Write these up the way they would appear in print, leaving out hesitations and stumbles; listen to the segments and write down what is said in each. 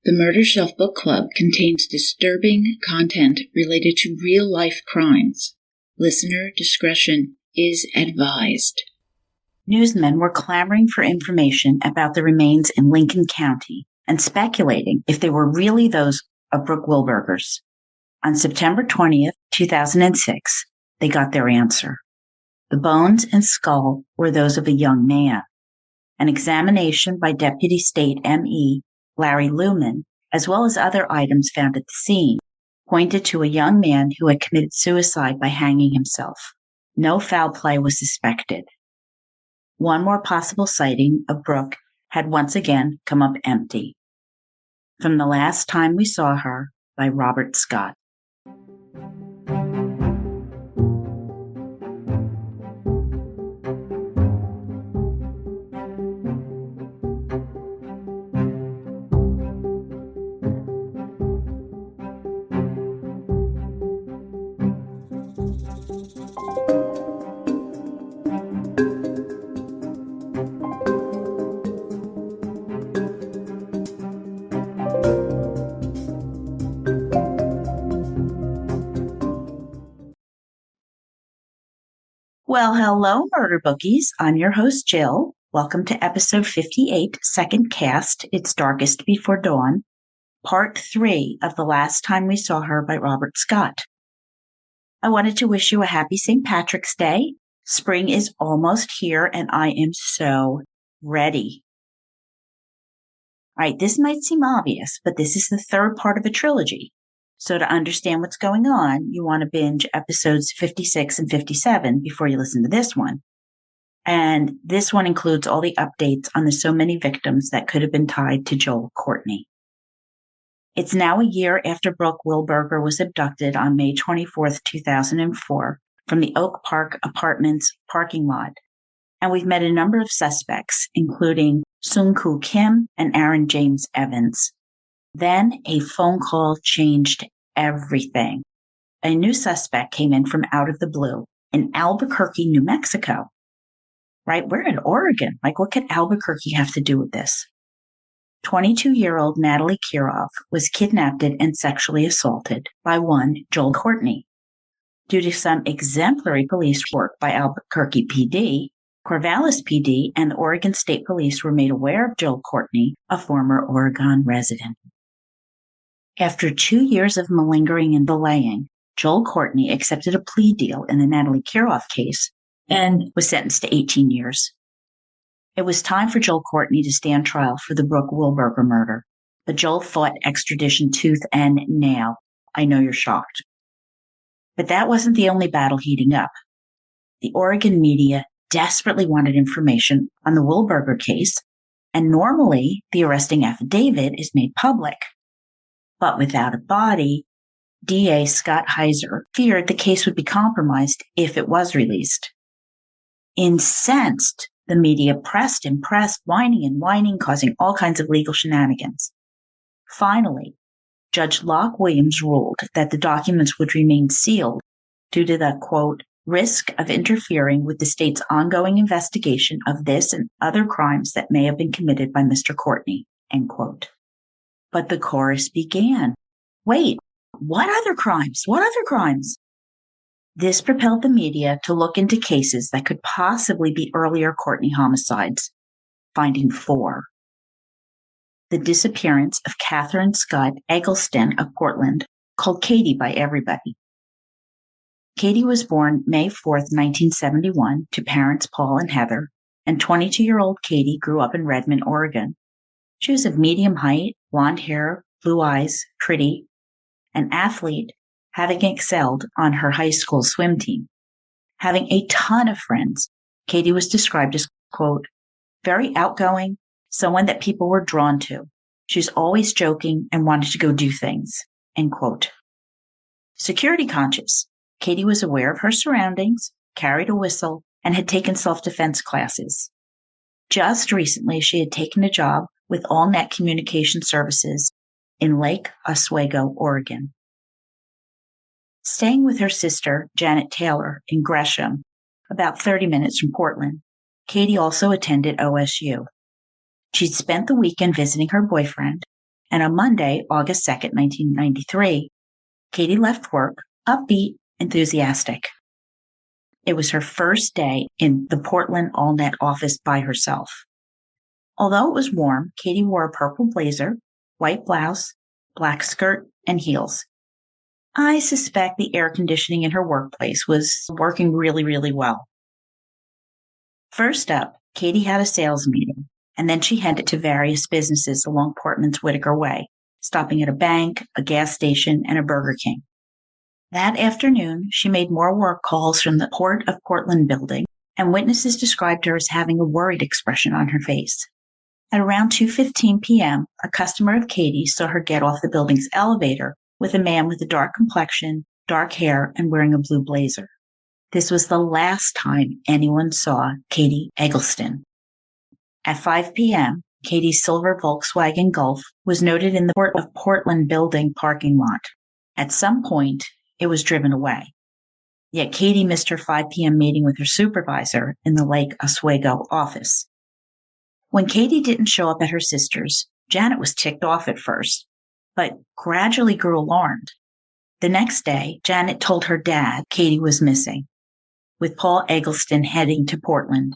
The Murder Shelf Book Club contains disturbing content related to real-life crimes. Listener discretion is advised. Newsmen were clamoring for information about the remains in Lincoln County and speculating if they were really those of Brooke Wilberger's. On September 20th, 2006, they got their answer. The bones and skull were those of a young man. An examination by Deputy State M.E. Larry Luman, as well as other items found at the scene, pointed to a young man who had committed suicide by hanging himself. No foul play was suspected. One more possible sighting of Brooke had once again come up empty. From the Last Time We Saw Her by Robert Scott. Well, hello, Murder Bookies. I'm your host, Jill. Welcome to episode 58, 2ndCast, It's Darkest Before Dawn, part 3 of The Last Time We Saw Her by Robert Scott. I wanted to wish you a happy St. Patrick's Day. Spring is almost here, and I am so ready. All right, this might seem obvious, but this is the third part of a trilogy. So to understand what's going on, you want to binge episodes 56 and 57 before you listen to this one. And this one includes all the updates on the so many victims that could have been tied to Joel Courtney. It's now a year after Brooke Wilberger was abducted on May 24th, 2004 from the Oak Park Apartments parking lot. And we've met a number of suspects, including Sung-Koo Kim and Aaron James Evans. Then a phone call changed everything. A new suspect came in from out of the blue in Albuquerque, New Mexico. Right? We're in Oregon. Like, what could Albuquerque have to do with this? 22-year-old Natalie Kirov was kidnapped and sexually assaulted by one Joel Courtney. Due to some exemplary police work by Albuquerque PD, Corvallis PD and the Oregon State Police were made aware of Joel Courtney, a former Oregon resident. After 2 years of malingering and delaying, Joel Courtney accepted a plea deal in the Natalie Kirov case and was sentenced to 18 years. It was time for Joel Courtney to stand trial for the Brooke Wilberger murder, but Joel fought extradition tooth and nail. I know you're shocked. But that wasn't the only battle heating up. The Oregon media desperately wanted information on the Wilberger case, and normally the arresting affidavit is made public. But without a body, DA Scott Heiser feared the case would be compromised if it was released. Incensed, the media pressed and pressed, whining, causing all kinds of legal shenanigans. Finally, Judge Locke Williams ruled that the documents would remain sealed due to the, quote, risk of interfering with the state's ongoing investigation of this and other crimes that may have been committed by Mr. Courtney, end quote. But the chorus began. Wait, what other crimes? What other crimes? This propelled the media to look into cases that could possibly be earlier Courtney homicides, finding 4. The disappearance of Catherine Scott Eggleston of Portland, called Katie by everybody. Katie was born May 4th, 1971, to parents Paul and Heather, and 22-year-old Katie grew up in Redmond, Oregon. She was of medium height, blonde hair, blue eyes, pretty, an athlete, having excelled on her high school swim team. Having a ton of friends, Katie was described as, quote, very outgoing, someone that people were drawn to. She was always joking and wanted to go do things, end quote. Security conscious, Katie was aware of her surroundings, carried a whistle, and had taken self-defense classes. Just recently, she had taken a job with AllNet Communication Services in Lake Oswego, Oregon. Staying with her sister, Janet Taylor, in Gresham, about 30 minutes from Portland, Katie also attended OSU. She'd spent the weekend visiting her boyfriend And on Monday, August 2nd, 1993, Katie left work upbeat, enthusiastic. It was her first day in the Portland Allnet office by herself. Although it was warm, Katie wore a purple blazer, white blouse, black skirt, and heels. I suspect the air conditioning in her workplace was working really, really well. First up, Katie had a sales meeting, and then she headed to various businesses along Portland's Whitaker Way, stopping at a bank, a gas station, and a Burger King. That afternoon, she made more work calls from the Port of Portland building, and witnesses described her as having a worried expression on her face. At around 2:15 p.m., a customer of Katie saw her get off the building's elevator with a man with a dark complexion, dark hair, and wearing a blue blazer. This was the last time anyone saw Katie Eggleston. At 5 p.m., Katie's silver Volkswagen Golf was noted in the Port of Portland building parking lot. At some point, it was driven away. Yet Katie missed her 5 p.m. meeting with her supervisor in the Lake Oswego office. When Katie didn't show up at her sister's, Janet was ticked off at first, but gradually grew alarmed. The next day, Janet told her dad Katie was missing, with Paul Eggleston heading to Portland.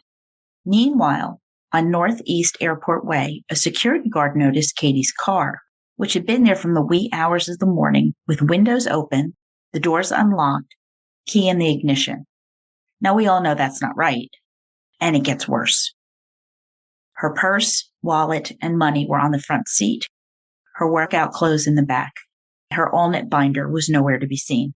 Meanwhile, on Northeast Airport Way, a security guard noticed Katie's car, which had been there from the wee hours of the morning, with windows open, the doors unlocked, key in the ignition. Now, we all know that's not right, and it gets worse. Her purse, wallet, and money were on the front seat, her workout clothes in the back. Her Allnet binder was nowhere to be seen.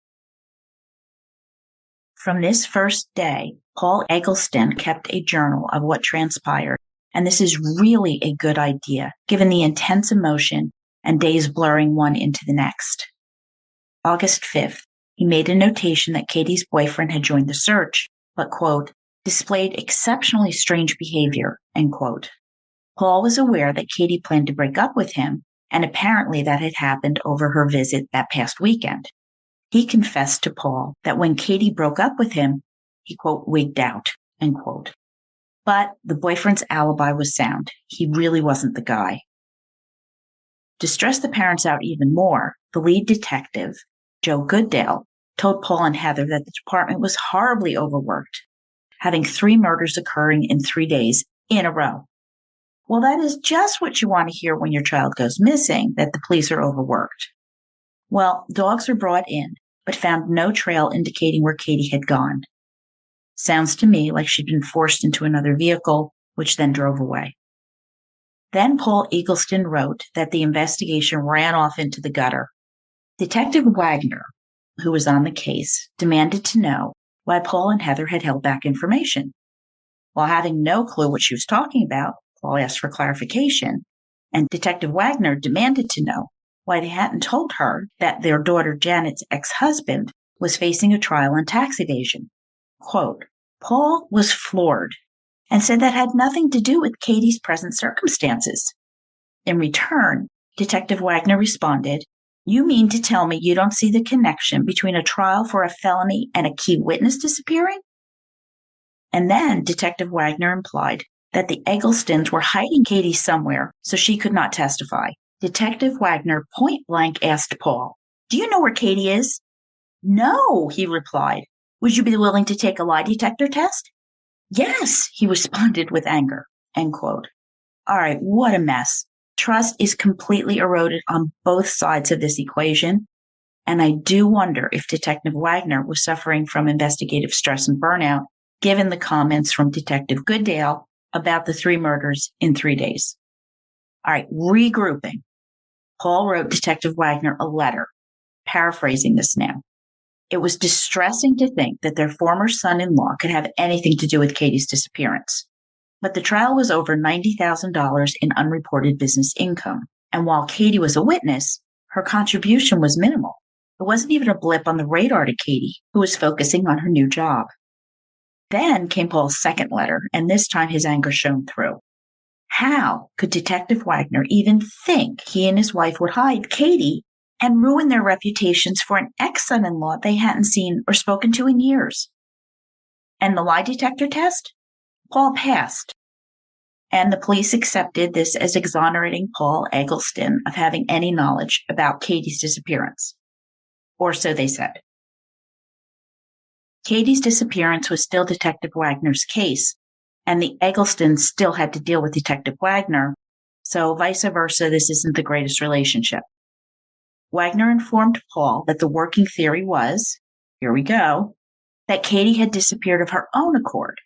From this first day, Paul Eggleston kept a journal of what transpired, and this is really a good idea, given the intense emotion and days blurring one into the next. August 5th, he made a notation that Katie's boyfriend had joined the search, but, quote, displayed exceptionally strange behavior, end quote. Paul was aware that Katie planned to break up with him, and apparently that had happened over her visit that past weekend. He confessed to Paul that when Katie broke up with him, he, quote, wigged out, end quote. But the boyfriend's alibi was sound. He really wasn't the guy. To stress the parents out even more, the lead detective, Joe Goodale, told Paul and Heather that the department was horribly overworked, having 3 murders occurring in 3 days in a row. Well, that is just what you want to hear when your child goes missing, that the police are overworked. Well, dogs were brought in, but found no trail indicating where Katie had gone. Sounds to me like she'd been forced into another vehicle, which then drove away. Then Paul Eggleston wrote that the investigation ran off into the gutter. Detective Wagner, who was on the case, demanded to know why Paul and Heather had held back information. While having no clue what she was talking about, Paul asked for clarification, and Detective Wagner demanded to know why they hadn't told her that their daughter Janet's ex-husband was facing a trial on tax evasion. Quote, Paul was floored and said that had nothing to do with Katie's present circumstances. In return, Detective Wagner responded, "You mean to tell me you don't see the connection between a trial for a felony and a key witness disappearing?" And then Detective Wagner implied that the Egglestons were hiding Katie somewhere so she could not testify. Detective Wagner point blank asked Paul, "Do you know where Katie is?" "No," he replied. "Would you be willing to take a lie detector test?" "Yes," he responded with anger, end quote. All right, what a mess. Trust is completely eroded on both sides of this equation. And I do wonder if Detective Wagner was suffering from investigative stress and burnout, given the comments from Detective Goodale about the 3 murders in 3 days. All right, regrouping. Paul wrote Detective Wagner a letter, paraphrasing this now. It was distressing to think that their former son-in-law could have anything to do with Katie's disappearance. But the trial was over $90,000 in unreported business income. And while Katie was a witness, her contribution was minimal. It wasn't even a blip on the radar to Katie, who was focusing on her new job. Then came Paul's second letter, and this time his anger shone through. How could Detective Wagner even think he and his wife would hide Katie and ruin their reputations for an ex-son-in-law they hadn't seen or spoken to in years? And the lie detector test? Paul passed. And the police accepted this as exonerating Paul Eggleston of having any knowledge about Katie's disappearance. Or so they said. Katie's disappearance was still Detective Wagner's case, and the Egglestons still had to deal with Detective Wagner, so vice versa, this isn't the greatest relationship. Wagner informed Paul that the working theory was, here we go, that Katie had disappeared of her own accord.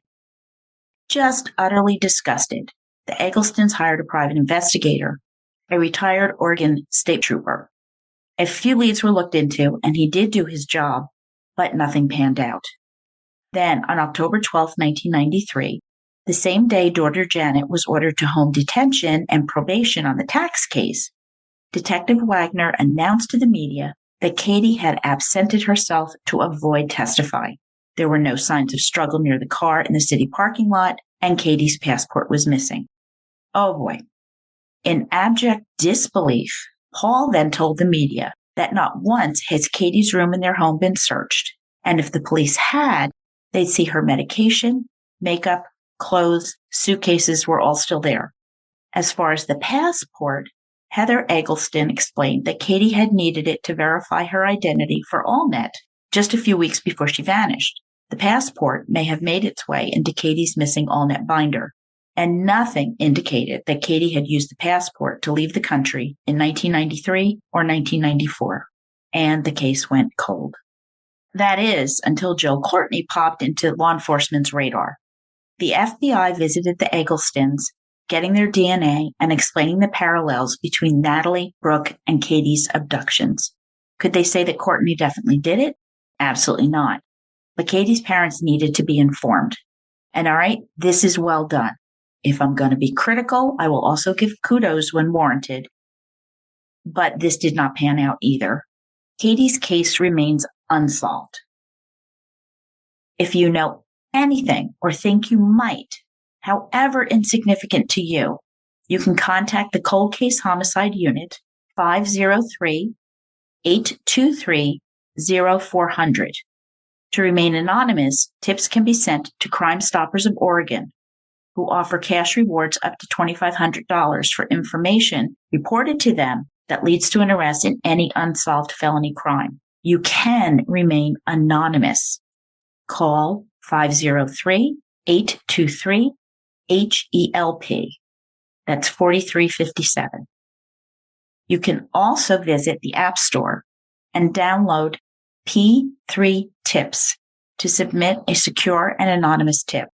Just utterly disgusted, the Egglestons hired a private investigator, a retired Oregon state trooper. A few leads were looked into, and he did do his job, but nothing panned out. Then, on October 12, 1993, the same day daughter Janet was ordered to home detention and probation on the tax case, Detective Wagner announced to the media that Katie had absented herself to avoid testifying. There were no signs of struggle near the car in the city parking lot, and Katie's passport was missing. Oh boy. In abject disbelief, Paul then told the media that not once has Katie's room in their home been searched, and if the police had, they'd see her medication, makeup, clothes, suitcases were all still there. As far as the passport, Heather Eggleston explained that Katie had needed it to verify her identity for AllNet just a few weeks before she vanished. The passport may have made its way into Katie's missing AllNet binder, and nothing indicated that Katie had used the passport to leave the country in 1993 or 1994, and the case went cold. That is, until Joe Courtney popped into law enforcement's radar. The FBI visited the Egglestons, getting their DNA and explaining the parallels between Natalie, Brooke, and Katie's abductions. Could they say that Courtney definitely did it? Absolutely not. But Katie's parents needed to be informed. And all right, this is well done. If I'm going to be critical, I will also give kudos when warranted. But this did not pan out either. Katie's case remains unsolved. If you know anything or think you might, however insignificant to you, you can contact the Cold Case Homicide Unit 503-823-0400. To remain anonymous, tips can be sent to Crime Stoppers of Oregon, who offer cash rewards up to $2,500 for information reported to them that leads to an arrest in any unsolved felony crime. You can remain anonymous. Call 503-823-HELP. That's 4357. You can also visit the App Store and download P3 Tips to submit a secure and anonymous tip.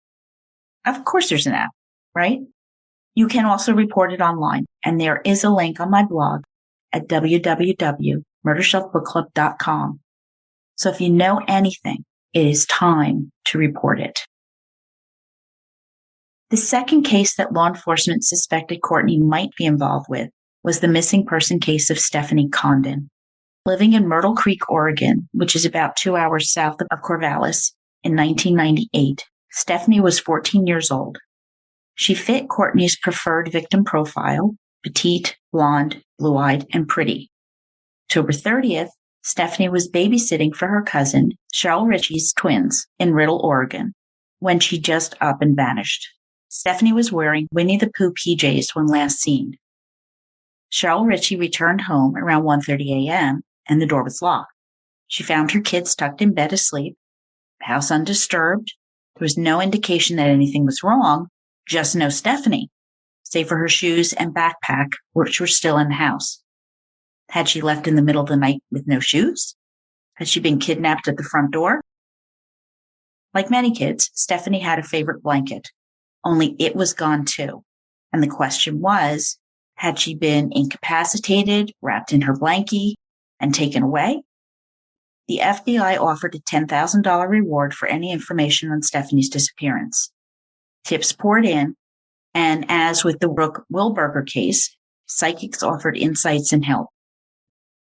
Of course there's an app, right? You can also report it online, and there is a link on my blog at www.murdershelfbookclub.com. So if you know anything, it is time to report it. The second case that law enforcement suspected Courtney might be involved with was the missing person case of Stephanie Condon. Living in Myrtle Creek, Oregon, which is about 2 hours south of Corvallis, in 1998, Stephanie was 14 years old. She fit Courtney's preferred victim profile, petite, blonde, blue-eyed, and pretty. October 30th, Stephanie was babysitting for her cousin, Cheryl Ritchie's twins, in Riddle, Oregon, when she just up and vanished. Stephanie was wearing Winnie the Pooh PJs when last seen. Cheryl Ritchie returned home around 1:30 a.m., and the door was locked. She found her kids tucked in bed asleep, the house undisturbed. There was no indication that anything was wrong, just no Stephanie, save for her shoes and backpack, which were still in the house. Had she left in the middle of the night with no shoes? Had she been kidnapped at the front door? Like many kids, Stephanie had a favorite blanket, only it was gone too. And the question was, had she been incapacitated, wrapped in her blankie, and taken away? The FBI offered a $10,000 reward for any information on Stephanie's disappearance. Tips poured in, and as with the Brooke Wilberger case, psychics offered insights and help.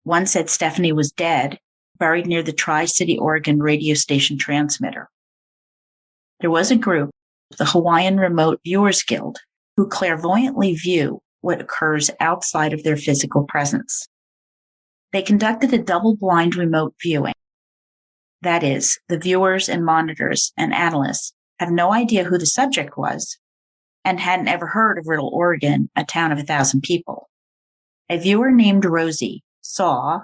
One said Stephanie was dead, buried near the Tri-City, Oregon radio station transmitter. There was a group, the Hawaiian Remote Viewers Guild, who clairvoyantly view what occurs outside of their physical presence. They conducted a double-blind remote viewing. That is, the viewers and monitors and analysts have no idea who the subject was, and hadn't ever heard of Riddle, Oregon, a town of 1,000 people. A viewer named Rosie saw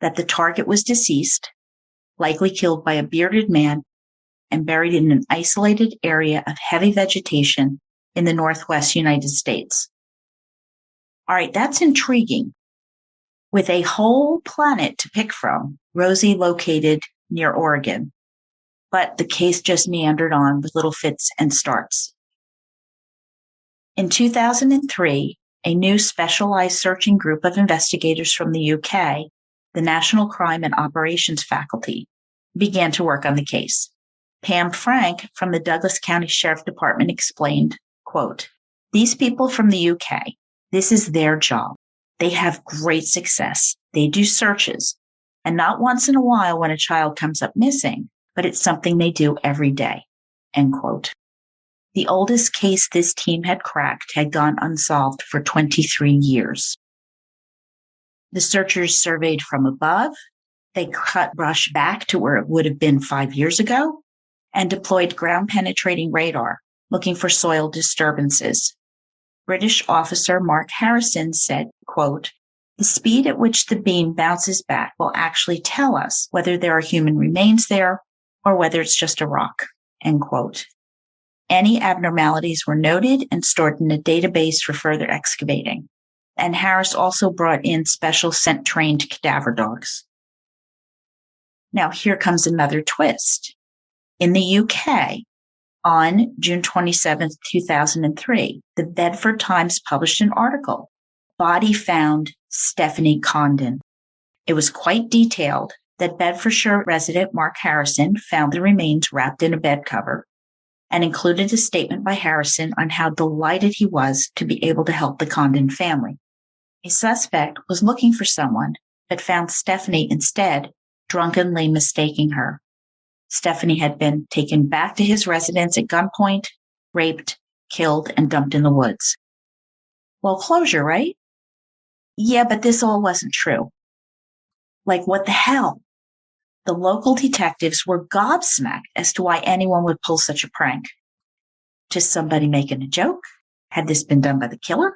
that the target was deceased, likely killed by a bearded man and buried in an isolated area of heavy vegetation in the Northwest United States. All right, that's intriguing. With a whole planet to pick from, Rosie located near Oregon, but the case just meandered on with little fits and starts. In 2003, a new specialized searching group of investigators from the UK, the National Crime and Operations Faculty, began to work on the case. Pam Frank from the Douglas County Sheriff Department explained, quote, "These people from the UK, this is their job. They have great success. They do searches, and not once in a while when a child comes up missing, but it's something they do every day," end quote. The oldest case this team had cracked had gone unsolved for 23 years. The searchers surveyed from above, they cut brush back to where it would have been 5 years ago, and deployed ground-penetrating radar, looking for soil disturbances. British officer Mark Harrison said, quote, "The speed at which the beam bounces back will actually tell us whether there are human remains there or whether it's just a rock," end quote. Any abnormalities were noted and stored in a database for further excavating. And Harris also brought in special scent-trained cadaver dogs. Now, here comes another twist. In the UK, on June 27, 2003, the Bedford Times published an article, "Body Found, Stephanie Condon." It was quite detailed that Bedfordshire resident Mark Harrison found the remains wrapped in a bed cover, and included a statement by Harrison on how delighted he was to be able to help the Condon family. A suspect was looking for someone, but found Stephanie instead, drunkenly mistaking her. Stephanie had been taken back to his residence at gunpoint, raped, killed, and dumped in the woods. Well, closure, right? Yeah, but this all wasn't true. Like, what the hell? The local detectives were gobsmacked as to why anyone would pull such a prank. Just somebody making a joke? Had this been done by the killer?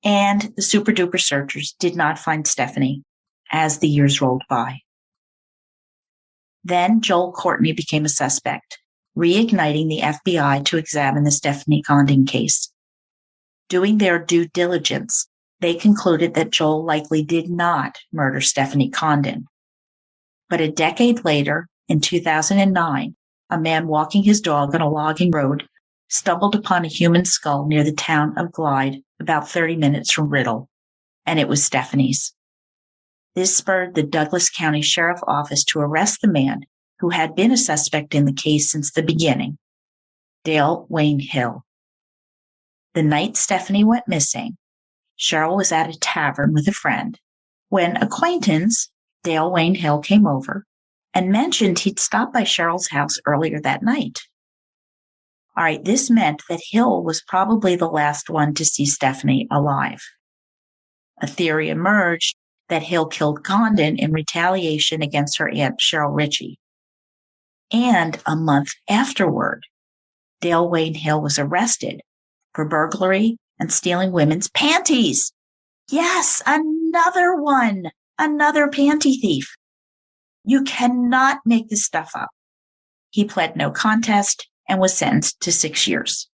And the super-duper searchers did not find Stephanie as the years rolled by. Then Joel Courtney became a suspect, reigniting the FBI to examine the Stephanie Condon case. Doing their due diligence, they concluded that Joel likely did not murder Stephanie Condon. But a decade later, in 2009, a man walking his dog on a logging road stumbled upon a human skull near the town of Glide, about 30 minutes from Riddle, and it was Stephanie's. This spurred the Douglas County Sheriff Office to arrest the man who had been a suspect in the case since the beginning, Dale Wayne Hill. The night Stephanie went missing, Cheryl was at a tavern with a friend when acquaintance Dale Wayne Hill came over and mentioned he'd stopped by Cheryl's house earlier that night. All right, this meant that Hill was probably the last one to see Stephanie alive. A theory emerged that Hill killed Condon in retaliation against her aunt Cheryl Ritchie. And a month afterward, Dale Wayne Hill was arrested for burglary and stealing women's panties. Yes, another one, another panty thief. You cannot make this stuff up. He pled no contest and was sentenced to 6 years.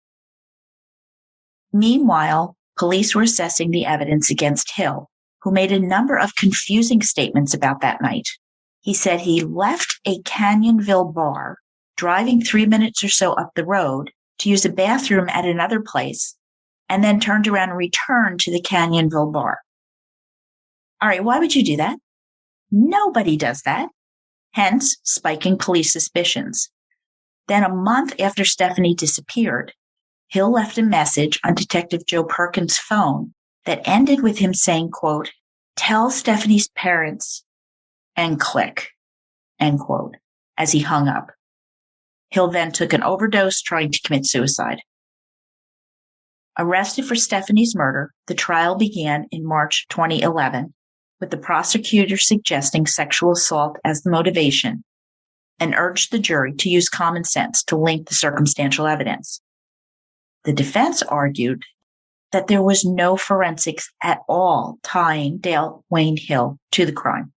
Meanwhile, police were assessing the evidence against Hill, who made a number of confusing statements about that night. He said he left a Canyonville bar, driving 3 minutes or so up the road to use a bathroom at another place, and then turned around and returned to the Canyonville bar. All right, why would you do that? Nobody does that. Hence, spiking police suspicions. Then a month after Stephanie disappeared, Hill left a message on Detective Joe Perkins' phone that ended with him saying, quote, "Tell Stephanie's parents," and click, end quote, as he hung up. Hill then took an overdose trying to commit suicide. Arrested for Stephanie's murder, the trial began in March 2011, with the prosecutor suggesting sexual assault as the motivation and urged the jury to use common sense to link the circumstantial evidence. The defense argued that there was no forensics at all tying Dale Wayne Hill to the crime.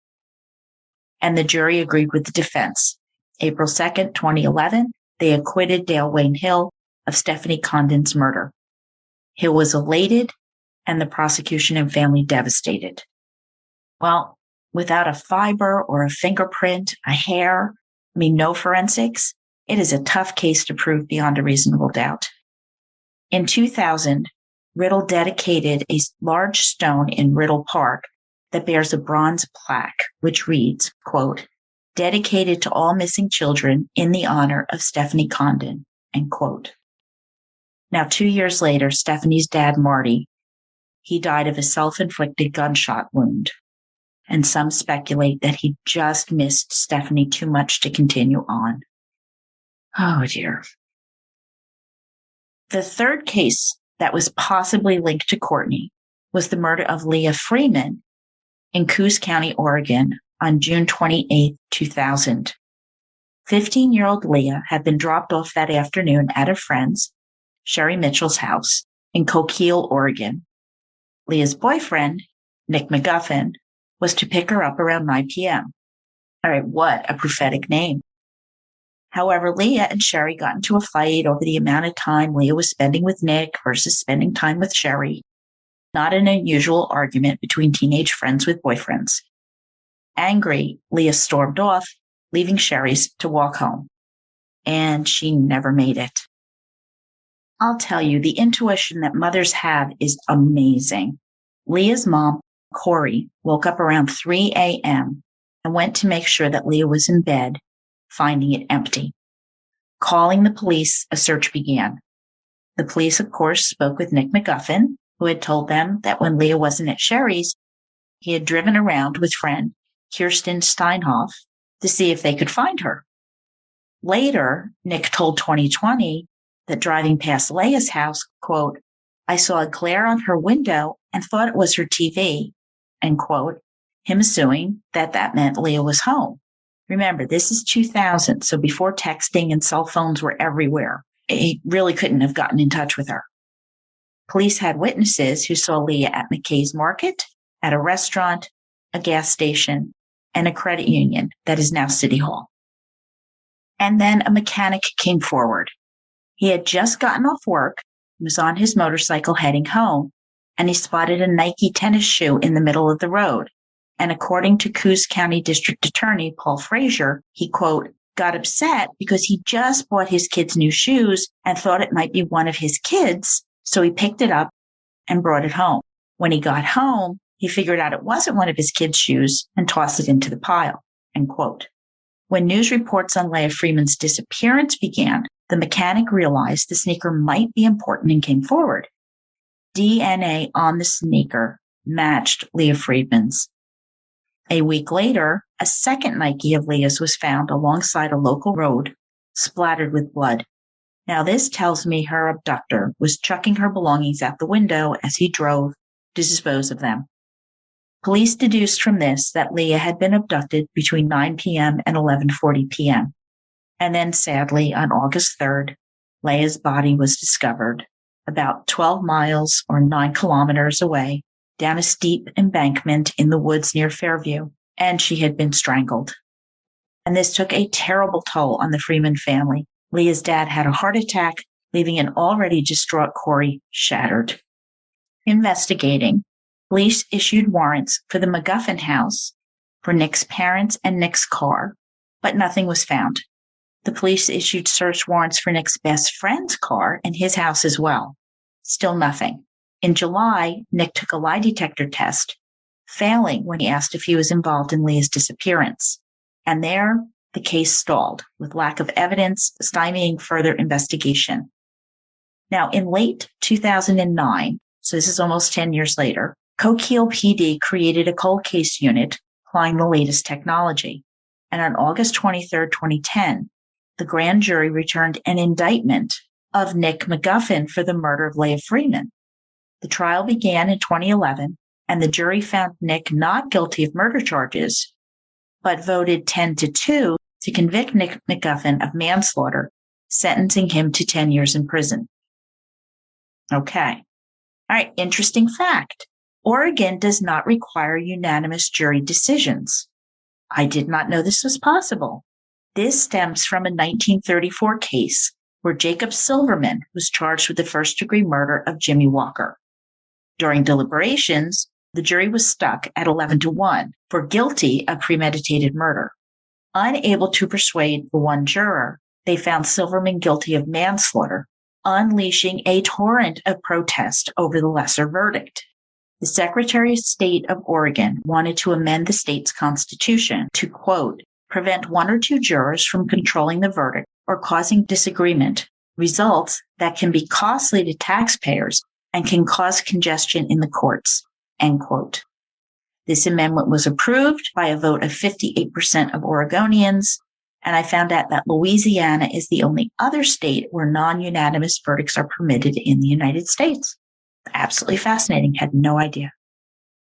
And the jury agreed with the defense. April 2nd, 2011, they acquitted Dale Wayne Hill of Stephanie Condon's murder. Hill was elated, and the prosecution and family devastated. Well, without a fiber or a fingerprint, a hair, no forensics, it is a tough case to prove beyond a reasonable doubt. In 2000, Riddle dedicated a large stone in Riddle Park that bears a bronze plaque, which reads, quote, "Dedicated to all missing children in the honor of Stephanie Condon," end quote. Now, 2 years later, Stephanie's dad, Marty, he died of a self-inflicted gunshot wound. And some speculate that he just missed Stephanie too much to continue on. Oh, dear. The third case that was possibly linked to Courtney was the murder of Leah Freeman in Coos County, Oregon on June 28, 2000. 15-year-old Leah had been dropped off that afternoon at a friend's, Sherry Mitchell's house in Coquille, Oregon. Leah's boyfriend, Nick McGuffin, was to pick her up around 9 p.m. All right, what a prophetic name. However, Leah and Sherry got into a fight over the amount of time Leah was spending with Nick versus spending time with Sherry. Not an unusual argument between teenage friends with boyfriends. Angry, Leah stormed off, leaving Sherry's to walk home. And she never made it. I'll tell you, the intuition that mothers have is amazing. Leah's mom, Corey, woke up around 3 a.m. and went to make sure that Leah was in bed, finding it empty. Calling the police, a search began. The police, of course, spoke with Nick McGuffin, who had told them that when Leah wasn't at Sherry's, he had driven around with friend Kristin Steinhoff to see if they could find her. Later, Nick told 2020 that driving past Leah's house, quote, "I saw a glare on her window and thought it was her TV," end quote, him assuming that meant Leah was home. Remember, this is 2000, so before texting and cell phones were everywhere. He really couldn't have gotten in touch with her. Police had witnesses who saw Leah at McKay's Market, at a restaurant, a gas station, and a credit union that is now City Hall. And then a mechanic came forward. He had just gotten off work, was on his motorcycle heading home, and he spotted a Nike tennis shoe in the middle of the road. And according to Coos County District Attorney Paul Frazier, he, quote, "got upset because he just bought his kids new shoes and thought it might be one of his kids, so he picked it up and brought it home. When he got home, he figured out it wasn't one of his kids' shoes and tossed it into the pile," end quote. When news reports on Leah Freeman's disappearance began, the mechanic realized the sneaker might be important and came forward. DNA on the sneaker matched Leah Freeman's. A week later, a second Nike of Leah's was found alongside a local road, splattered with blood. Now, this tells me her abductor was chucking her belongings out the window as he drove to dispose of them. Police deduced from this that Leah had been abducted between 9 p.m. and 11:40 p.m. And then, sadly, on August 3rd, Leah's body was discovered about 12 miles or 9 kilometers away, down a steep embankment in the woods near Fairview, and she had been strangled. And this took a terrible toll on the Freeman family. Leah's dad had a heart attack, leaving an already distraught Corey shattered. Investigating, police issued warrants for the McGuffin house, for Nick's parents and Nick's car, but nothing was found. The police issued search warrants for Nick's best friend's car and his house as well. Still nothing. In July, Nick took a lie detector test, failing when he asked if he was involved in Leah's disappearance. And there, the case stalled, with lack of evidence stymieing further investigation. Now, in late 2009, so this is almost 10 years later, Coquille PD created a cold case unit applying the latest technology. And on August 23, 2010, the grand jury returned an indictment of Nick McGuffin for the murder of Leah Freeman. The trial began in 2011, and the jury found Nick not guilty of murder charges, but voted 10-2 to convict Nick McGuffin of manslaughter, sentencing him to 10 years in prison. Okay. All right. Interesting fact. Oregon does not require unanimous jury decisions. I did not know this was possible. This stems from a 1934 case where Jacob Silverman was charged with the first-degree murder of Jimmy Walker. During deliberations, the jury was stuck at 11-1 for guilty of premeditated murder. Unable to persuade the one juror, they found Silverman guilty of manslaughter, unleashing a torrent of protest over the lesser verdict. The Secretary of State of Oregon wanted to amend the state's constitution to, quote, prevent one or two jurors from controlling the verdict or causing disagreement, results that can be costly to taxpayers and can cause congestion in the courts, end quote. This amendment was approved by a vote of 58% of Oregonians, and I found out that Louisiana is the only other state where non-unanimous verdicts are permitted in the United States. Absolutely fascinating. Had no idea.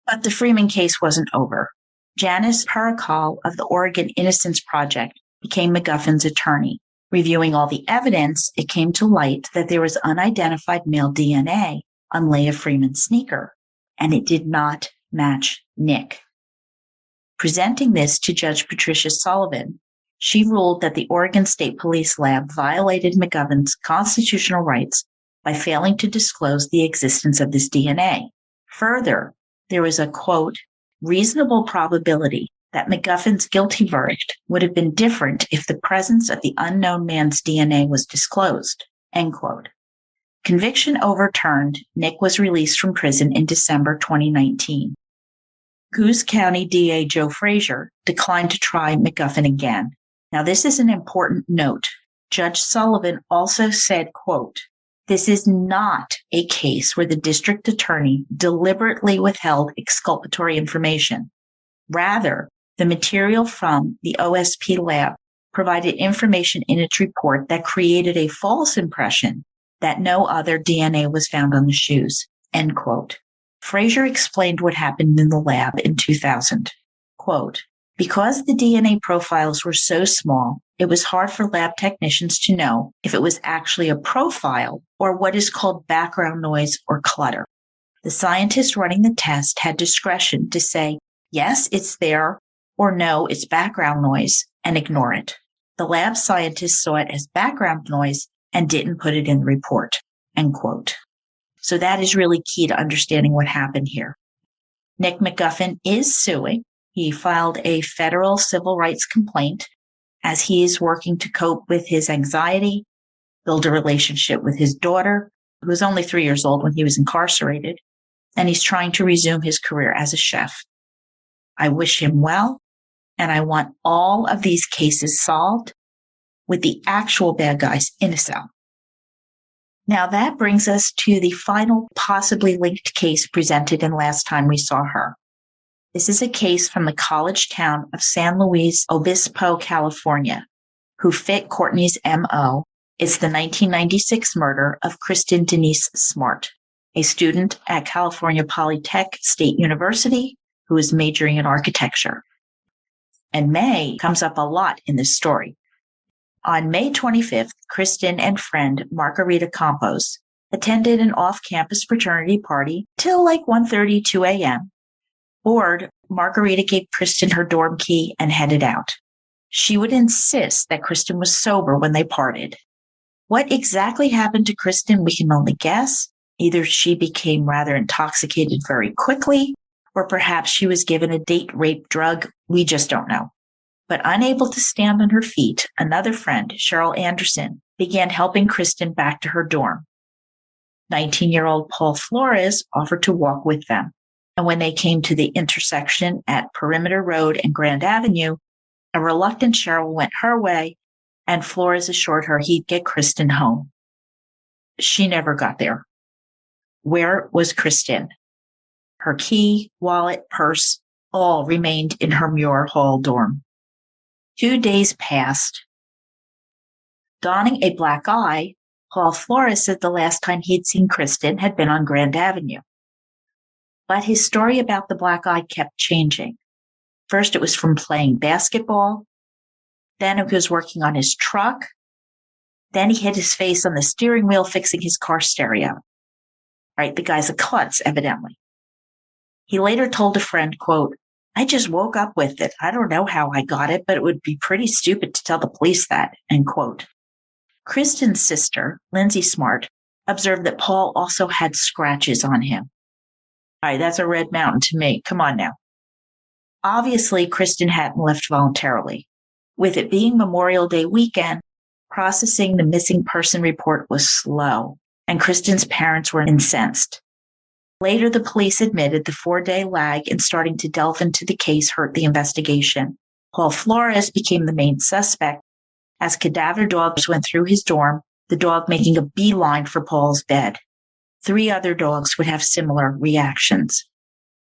But the Freeman case wasn't over. Janice Pericol of the Oregon Innocence Project became McGuffin's attorney. Reviewing all the evidence, it came to light that there was unidentified male DNA on Leah Freeman's sneaker, and it did not match Nick. Presenting this to Judge Patricia Sullivan, she ruled that the Oregon State Police Lab violated McGuffin's constitutional rights by failing to disclose the existence of this DNA. Further, there was a, quote, reasonable probability that McGuffin's guilty verdict would have been different if the presence of the unknown man's DNA was disclosed, end quote. Conviction overturned, Nick was released from prison in December 2019. Coos County DA Joe Frazier declined to try McGuffin again. Now, this is an important note. Judge Sullivan also said, quote, this is not a case where the district attorney deliberately withheld exculpatory information. Rather, the material from the OSP lab provided information in its report that created a false impression that no other DNA was found on the shoes, end quote. Frazier explained what happened in the lab in 2000. Quote, because the DNA profiles were so small, it was hard for lab technicians to know if it was actually a profile or what is called background noise or clutter. The scientist running the test had discretion to say, yes, it's there, or no, it's background noise, and ignore it. The lab scientist saw it as background noise and didn't put it in the report, end quote. So that is really key to understanding what happened here. Nick McGuffin is suing. He filed a federal civil rights complaint as he is working to cope with his anxiety, build a relationship with his daughter, who was only 3 years old when he was incarcerated, and he's trying to resume his career as a chef. I wish him well, and I want all of these cases solved with the actual bad guys in a cell. Now that brings us to the final possibly linked case presented in Last Time We Saw Her. This is a case from the college town of San Luis Obispo, California, who fit Courtney's MO. It's the 1996 murder of Kristin Denise Smart, a student at California Polytech State University who is majoring in architecture. And May comes up a lot in this story. On May 25th, Kristin and friend Margarita Campos attended an off-campus fraternity party till like 1:30, 2 a.m. Bored, Margarita gave Kristin her dorm key and headed out. She would insist that Kristin was sober when they parted. What exactly happened to Kristin, we can only guess. Either she became rather intoxicated very quickly, or perhaps she was given a date rape drug. We just don't know. But unable to stand on her feet, another friend, Cheryl Anderson, began helping Kristin back to her dorm. 19-year-old Paul Flores offered to walk with them. And when they came to the intersection at Perimeter Road and Grand Avenue, a reluctant Cheryl went her way, and Flores assured her he'd get Kristin home. She never got there. Where was Kristin? Her key, wallet, purse, all remained in her Muir Hall dorm. 2 days passed. Donning a black eye, Paul Flores said the last time he'd seen Kristin had been on Grand Avenue. But his story about the black eye kept changing. First, it was from playing basketball. Then it was working on his truck. Then he hit his face on the steering wheel fixing his car stereo. Right? The guy's a klutz, evidently. He later told a friend, quote, "I just woke up with it. I don't know how I got it, but it would be pretty stupid to tell the police that," end quote. Kristin's sister, Lindsay Smart, observed that Paul also had scratches on him. All right, that's a red mountain to me. Come on now. Obviously, Kristin hadn't left voluntarily. With it being Memorial Day weekend, processing the missing person report was slow, and Kristin's parents were incensed. Later, the police admitted the 4-day lag in starting to delve into the case hurt the investigation. Paul Flores became the main suspect as cadaver dogs went through his dorm, the dog making a beeline for Paul's bed. 3 other dogs would have similar reactions.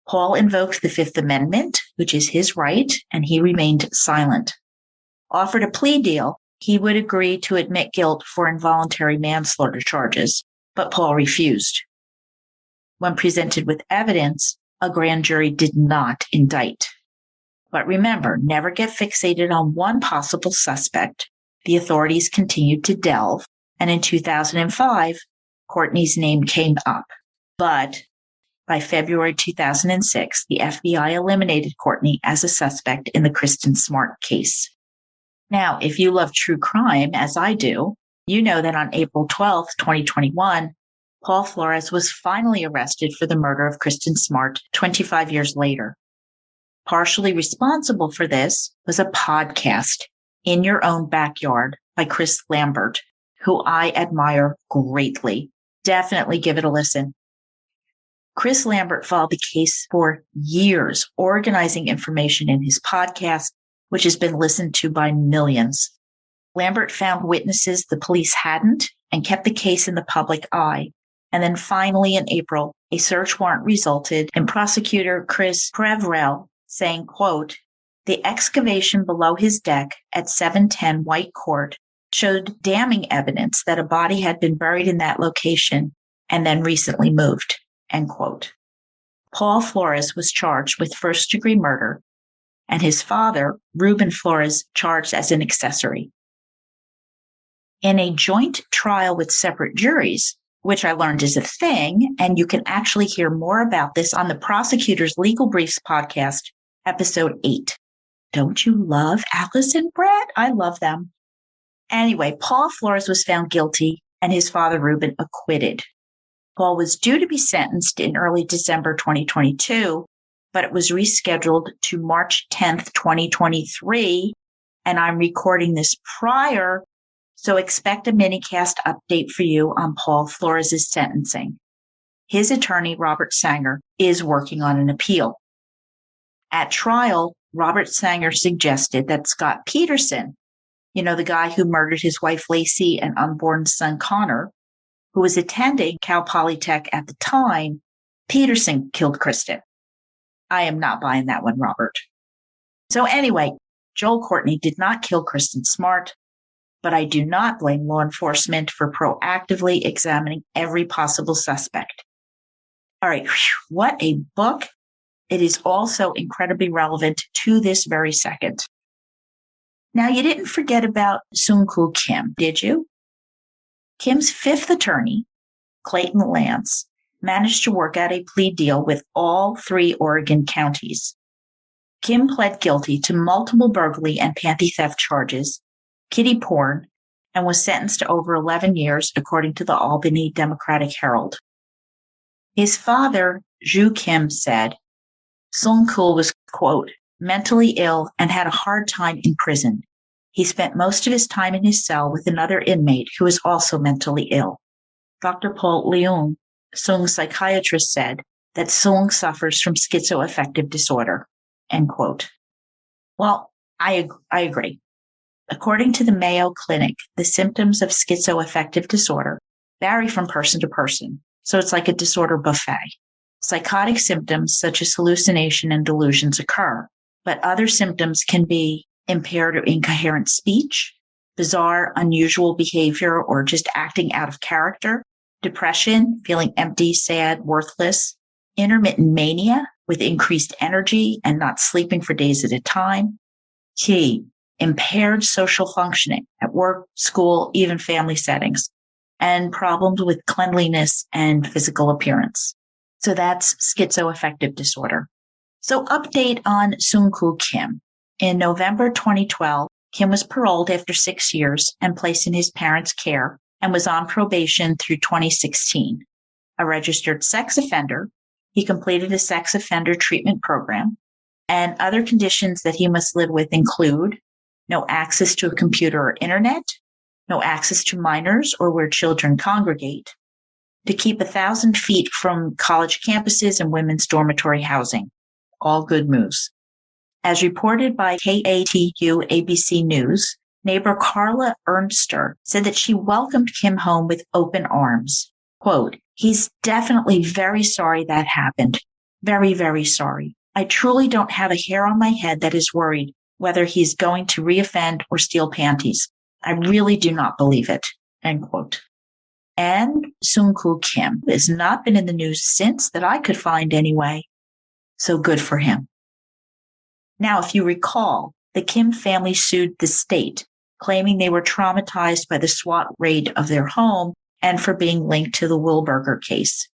Paul invoked the Fifth Amendment, which is his right, and he remained silent. Offered a plea deal, he would agree to admit guilt for involuntary manslaughter charges, but Paul refused. When presented with evidence, a grand jury did not indict. But remember, never get fixated on one possible suspect. The authorities continued to delve, and in 2005, Courtney's name came up. But by February 2006, the FBI eliminated Courtney as a suspect in the Kristin Smart case. Now, if you love true crime, as I do, you know that on April 12, 2021, Paul Flores was finally arrested for the murder of Kristin Smart 25 years later. Partially responsible for this was a podcast, In Your Own Backyard, by Chris Lambert, who I admire greatly. Definitely give it a listen. Chris Lambert followed the case for years, organizing information in his podcast, which has been listened to by millions. Lambert found witnesses the police hadn't and kept the case in the public eye. And then finally in April, a search warrant resulted in prosecutor Chris Prevrell saying, quote, "The excavation below his deck at 710 White Court showed damning evidence that a body had been buried in that location and then recently moved," end quote. Paul Flores was charged with first-degree murder, and his father, Ruben Flores, charged as an accessory. In a joint trial with separate juries, which I learned is a thing, and you can actually hear more about this on the Prosecutors Legal Briefs podcast, episode 8. Don't you love Alice and Brett? I love them. Anyway, Paul Flores was found guilty and his father, Ruben, acquitted. Paul was due to be sentenced in early December 2022, but it was rescheduled to March 10th, 2023, and I'm recording this prior, so expect a minicast update for you on Paul Flores' sentencing. His attorney, Robert Sanger, is working on an appeal. At trial, Robert Sanger suggested that Scott Peterson, you know, the guy who murdered his wife Lacey and unborn son Connor, who was attending Cal Polytech at the time, Peterson killed Kristin. I am not buying that one, Robert. So anyway, Joel Courtney did not kill Kristin Smart, but I do not blame law enforcement for proactively examining every possible suspect. All right, what a book. It is also incredibly relevant to this very second. Now, you didn't forget about Seung-Koo Kim, did you? Kim's fifth attorney, Clayton Lance, managed to work out a plea deal with all 3 Oregon counties. Kim pled guilty to multiple burglary and panty theft charges, kiddie porn, and was sentenced to over 11 years, according to the Albany Democratic Herald. His father, Ju Kim, said Seung-Koo was, quote, mentally ill and had a hard time in prison. He spent most of his time in his cell with another inmate who was also mentally ill. Dr. Paul Leung, Seung's psychiatrist, said that Seung suffers from schizoaffective disorder, end quote. Well, I agree. According to the Mayo Clinic, the symptoms of schizoaffective disorder vary from person to person, so it's like a disorder buffet. Psychotic symptoms such as hallucination and delusions occur, but other symptoms can be impaired or incoherent speech, bizarre, unusual behavior, or just acting out of character, depression, feeling empty, sad, worthless, intermittent mania with increased energy and not sleeping for days at a time, impaired social functioning at work, school, even family settings, and problems with cleanliness and physical appearance. So that's schizoaffective disorder. So update on Seung-Koo Kim. In November 2012, Kim was paroled after 6 years and placed in his parents' care and was on probation through 2016. A registered sex offender, he completed a sex offender treatment program, and other conditions that he must live with include no access to a computer or internet, no access to minors or where children congregate, to keep 1,000 feet from college campuses and women's dormitory housing. All good moves. As reported by KATU ABC News, neighbor Carla Ernster said that she welcomed Kim home with open arms. Quote, "He's definitely very sorry that happened. Very, very sorry. I truly don't have a hair on my head that is worried whether he's going to reoffend or steal panties. I really do not believe it." End quote. And Seung-Koo Kim has not been in the news since that I could find anyway. So good for him. Now, if you recall, the Kim family sued the state, claiming they were traumatized by the SWAT raid of their home and for being linked to the Wilberger case.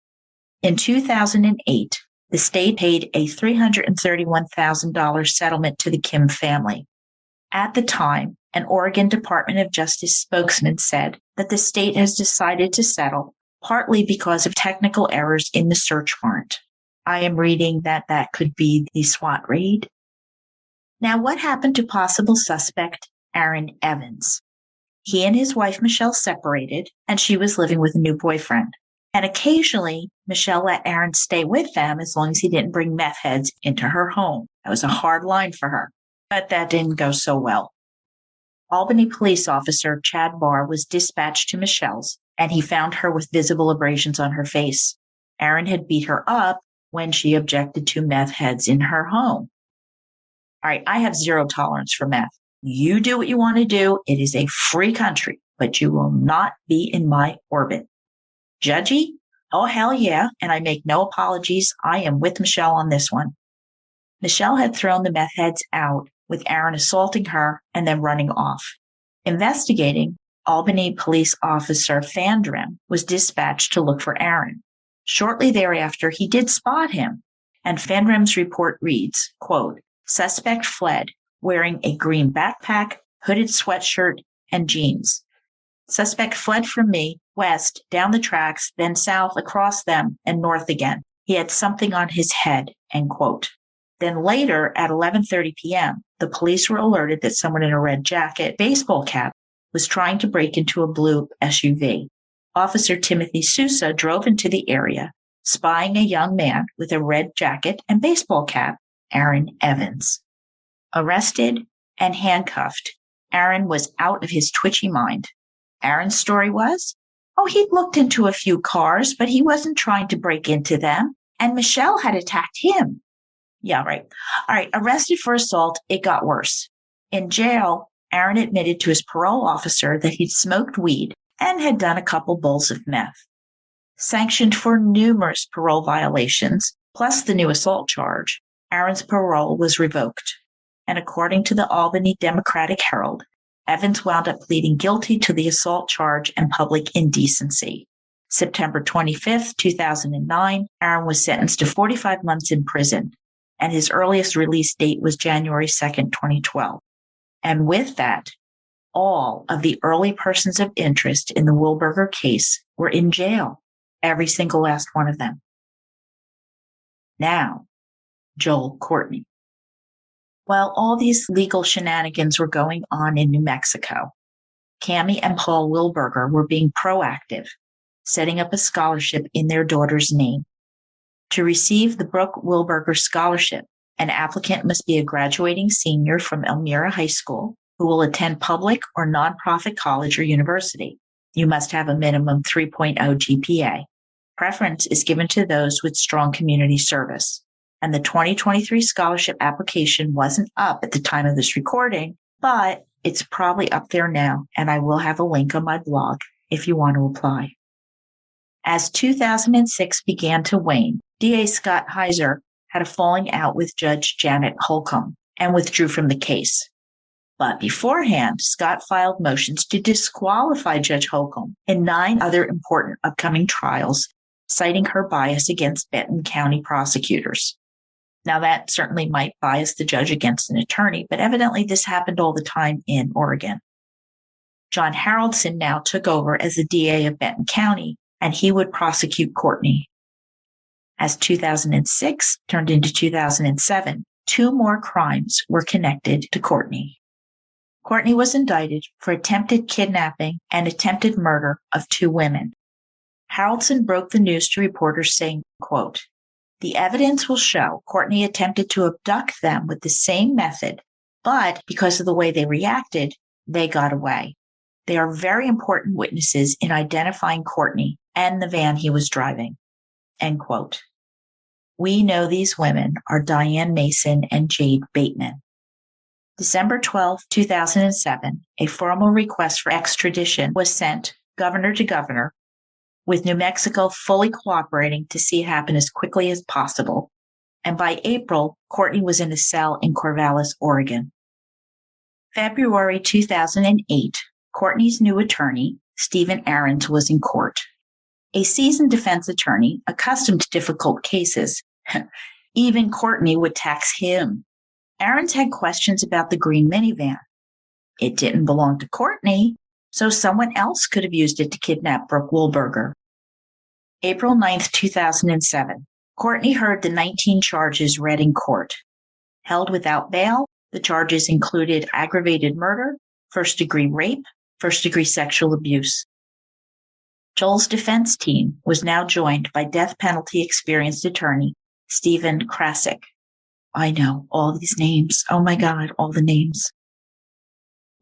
In 2008, the state paid a $331,000 settlement to the Kim family. At the time, an Oregon Department of Justice spokesman said that the state has decided to settle partly because of technical errors in the search warrant. I am reading that could be the SWAT raid. Now, what happened to possible suspect Aaron Evans? He and his wife, Michelle, separated, and she was living with a new boyfriend. And occasionally, Michelle let Aaron stay with them as long as he didn't bring meth heads into her home. That was a hard line for her, but that didn't go so well. Albany police officer Chad Barr was dispatched to Michelle's, and he found her with visible abrasions on her face. Aaron had beat her up when she objected to meth heads in her home. All right, I have zero tolerance for meth. You do what you want to do. It is a free country, but you will not be in my orbit. Judgy? Oh, hell yeah. And I make no apologies. I am with Michelle on this one. Michelle had thrown the meth heads out, with Aaron assaulting her and then running off. Investigating, Albany police officer Fandrim was dispatched to look for Aaron. Shortly thereafter, he did spot him, and Fandrim's report reads, quote, "Suspect fled, wearing a green backpack, hooded sweatshirt, and jeans. Suspect fled from me, west, down the tracks, then south, across them, and north again. He had something on his head," end quote. Then later, at 11:30 p.m., the police were alerted that someone in a red jacket, baseball cap, was trying to break into a blue SUV. Officer Timothy Sousa drove into the area, spying a young man with a red jacket and baseball cap, Aaron Evans. Arrested and handcuffed, Aaron was out of his twitchy mind. Aaron's story was, he'd looked into a few cars, but he wasn't trying to break into them, and Michelle had attacked him. Yeah, right. All right, arrested for assault, it got worse. In jail, Aaron admitted to his parole officer that he'd smoked weed and had done a couple bowls of meth. Sanctioned for numerous parole violations, plus the new assault charge, Aaron's parole was revoked. And according to the Albany Democratic Herald, Evans wound up pleading guilty to the assault charge and public indecency. September 25th, 2009, Aaron was sentenced to 45 months in prison, and his earliest release date was January 2nd, 2012. And with that, all of the early persons of interest in the Wilberger case were in jail, every single last one of them. Now, Joel Courtney. While all these legal shenanigans were going on in New Mexico, Cammie and Paul Wilberger were being proactive, setting up a scholarship in their daughter's name. To receive the Brooke Wilberger Scholarship, an applicant must be a graduating senior from Elmira High School who will attend public or nonprofit college or university. You must have a minimum 3.0 GPA. Preference is given to those with strong community service. And the 2023 scholarship application wasn't up at the time of this recording, but it's probably up there now, and I will have a link on my blog if you want to apply. As 2006 began to wane, DA Scott Heiser had a falling out with Judge Janet Holcomb and withdrew from the case. But beforehand, Scott filed motions to disqualify Judge Holcomb in 9 other important upcoming trials, citing her bias against Benton County prosecutors. Now, that certainly might bias the judge against an attorney, but evidently this happened all the time in Oregon. John Haroldson now took over as the DA of Benton County, and he would prosecute Courtney. As 2006 turned into 2007, 2 more crimes were connected to Courtney. Courtney was indicted for attempted kidnapping and attempted murder of 2 women. Haroldson broke the news to reporters saying, quote, "The evidence will show Courtney attempted to abduct them with the same method, but because of the way they reacted, they got away. They are very important witnesses in identifying Courtney and the van he was driving." End quote. We know these women are Diane Mason and Jade Bateman. December 12, 2007, a formal request for extradition was sent governor to governor, with New Mexico fully cooperating to see it happen as quickly as possible. And by April, Courtney was in a cell in Corvallis, Oregon. February 2008, Courtney's new attorney, Stephen Ahrens, was in court. A seasoned defense attorney, accustomed to difficult cases, even Courtney would tax him. Ahrens had questions about the green minivan. It didn't belong to Courtney, so someone else could have used it to kidnap Brooke Wilberger. April 9, 2007, Courtney heard the 19 charges read in court. Held without bail, the charges included aggravated murder, first-degree rape, first-degree sexual abuse. Joel's defense team was now joined by death penalty experienced attorney Stephen Krasik. I know all these names. Oh my God, all the names.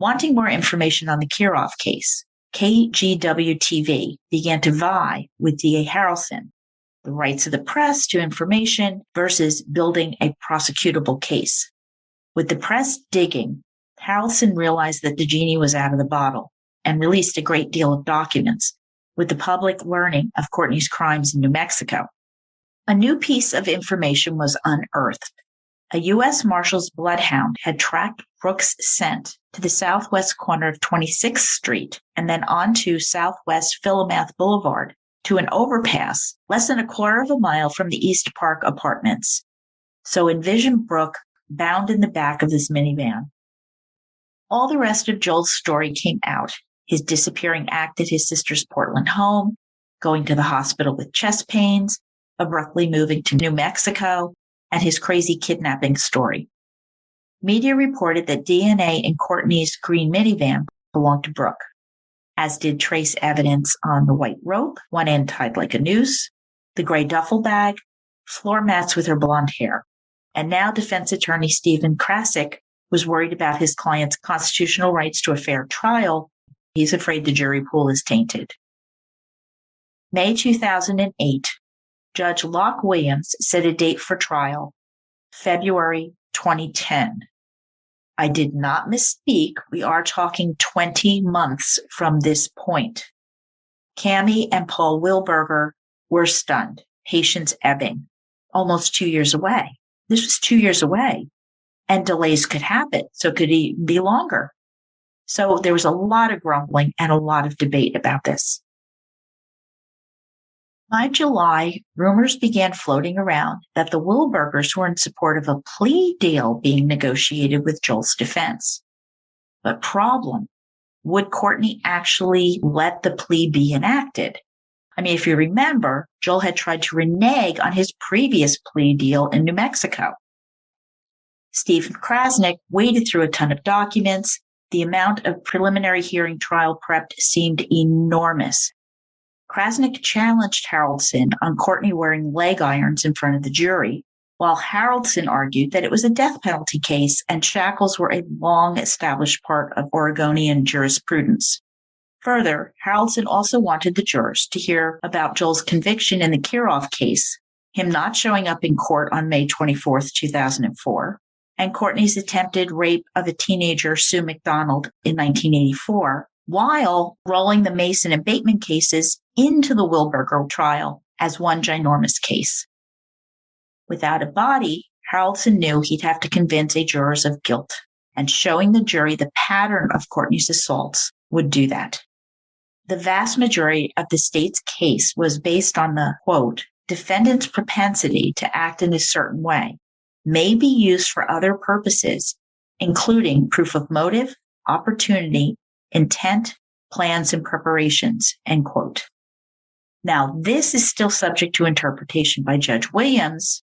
Wanting more information on the Kirov case, KGW-TV began to vie with DA Harrelson, the rights of the press to information versus building a prosecutable case. With the press digging, Harrelson realized that the genie was out of the bottle and released a great deal of documents, with the public learning of Courtney's crimes in New Mexico. A new piece of information was unearthed. A U.S. Marshal's bloodhound had tracked Brooke's scent to the southwest corner of 26th Street and then onto Southwest Philomath Boulevard to an overpass less than a quarter of a mile from the East Park apartments. So envision Brooke bound in the back of this minivan. All the rest of Joel's story came out. His disappearing act at his sister's Portland home, going to the hospital with chest pains, abruptly moving to New Mexico, and his crazy kidnapping story. Media reported that DNA in Courtney's green minivan belonged to Brooke, as did trace evidence on the white rope, one end tied like a noose, the gray duffel bag, floor mats with her blonde hair. And now defense attorney Stephen Krasik was worried about his client's constitutional rights to a fair trial. He's afraid the jury pool is tainted. May 2008, Judge Locke Williams set a date for trial, February 2010. I did not misspeak. We are talking 20 months from this point. Cammie and Paul Wilberger were stunned, patience ebbing, almost 2 years away. This was 2 years away, and delays could happen, so it could even be longer. So there was a lot of grumbling and a lot of debate about this. By July, rumors began floating around that the Wilbergers were in support of a plea deal being negotiated with Joel's defense. But problem, would Courtney actually let the plea be enacted? I mean, if you remember, Joel had tried to renege on his previous plea deal in New Mexico. Stephen Krasik waded through a ton of documents. The amount of preliminary hearing trial prep seemed enormous. Krasik challenged Haroldson on Courtney wearing leg irons in front of the jury, while Haroldson argued that it was a death penalty case and shackles were a long-established part of Oregonian jurisprudence. Further, Haroldson also wanted the jurors to hear about Joel's conviction in the Kirov case, him not showing up in court on May 24, 2004, and Courtney's attempted rape of a teenager, Sue McDonald, in 1984, while rolling the Mason and Bateman cases into the Wilberger trial as one ginormous case. Without a body, Haroldson knew he'd have to convince a jurors of guilt, and showing the jury the pattern of Courtney's assaults would do that. The vast majority of the state's case was based on the, quote, defendant's propensity to act in a certain way may be used for other purposes, including proof of motive, opportunity, intent, plans, and preparations, end quote. Now, this is still subject to interpretation by Judge Williams,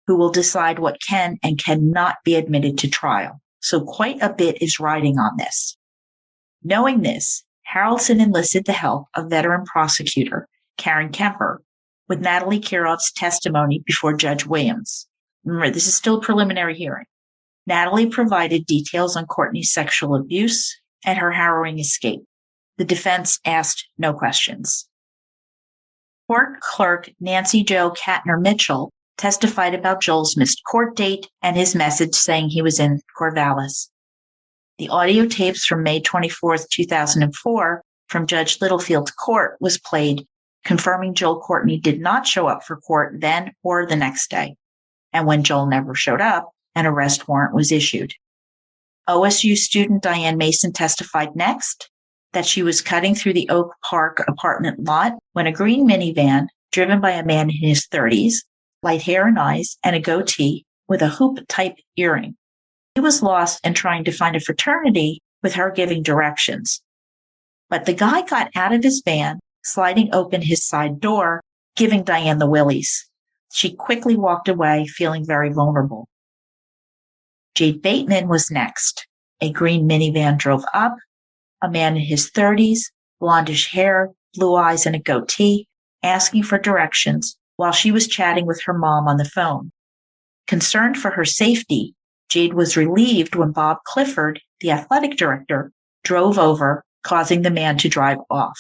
who will decide what can and cannot be admitted to trial. So quite a bit is riding on this. Knowing this, Harrelson enlisted the help of veteran prosecutor Karen Kemper with Natalie Kirov's testimony before Judge Williams. Remember, this is still a preliminary hearing. Natalie provided details on Courtney's sexual abuse and her harrowing escape. The defense asked no questions. Court clerk Nancy Jo Katner-Mitchell testified about Joel's missed court date and his message saying he was in Corvallis. The audio tapes from May 24, 2004, from Judge Littlefield's court was played, confirming Joel Courtney did not show up for court then or the next day. And when Joel never showed up, an arrest warrant was issued. OSU student Diane Mason testified next that she was cutting through the Oak Park apartment lot when a green minivan driven by a man in his 30s, light hair and eyes, and a goatee with a hoop-type earring. He was lost and trying to find a fraternity with her giving directions. But the guy got out of his van, sliding open his side door, giving Diane the willies. She quickly walked away, feeling very vulnerable. Jade Bateman was next. A green minivan drove up, a man in his 30s, blondish hair, blue eyes, and a goatee, asking for directions while she was chatting with her mom on the phone. Concerned for her safety, Jade was relieved when Bob Clifford, the athletic director, drove over, causing the man to drive off.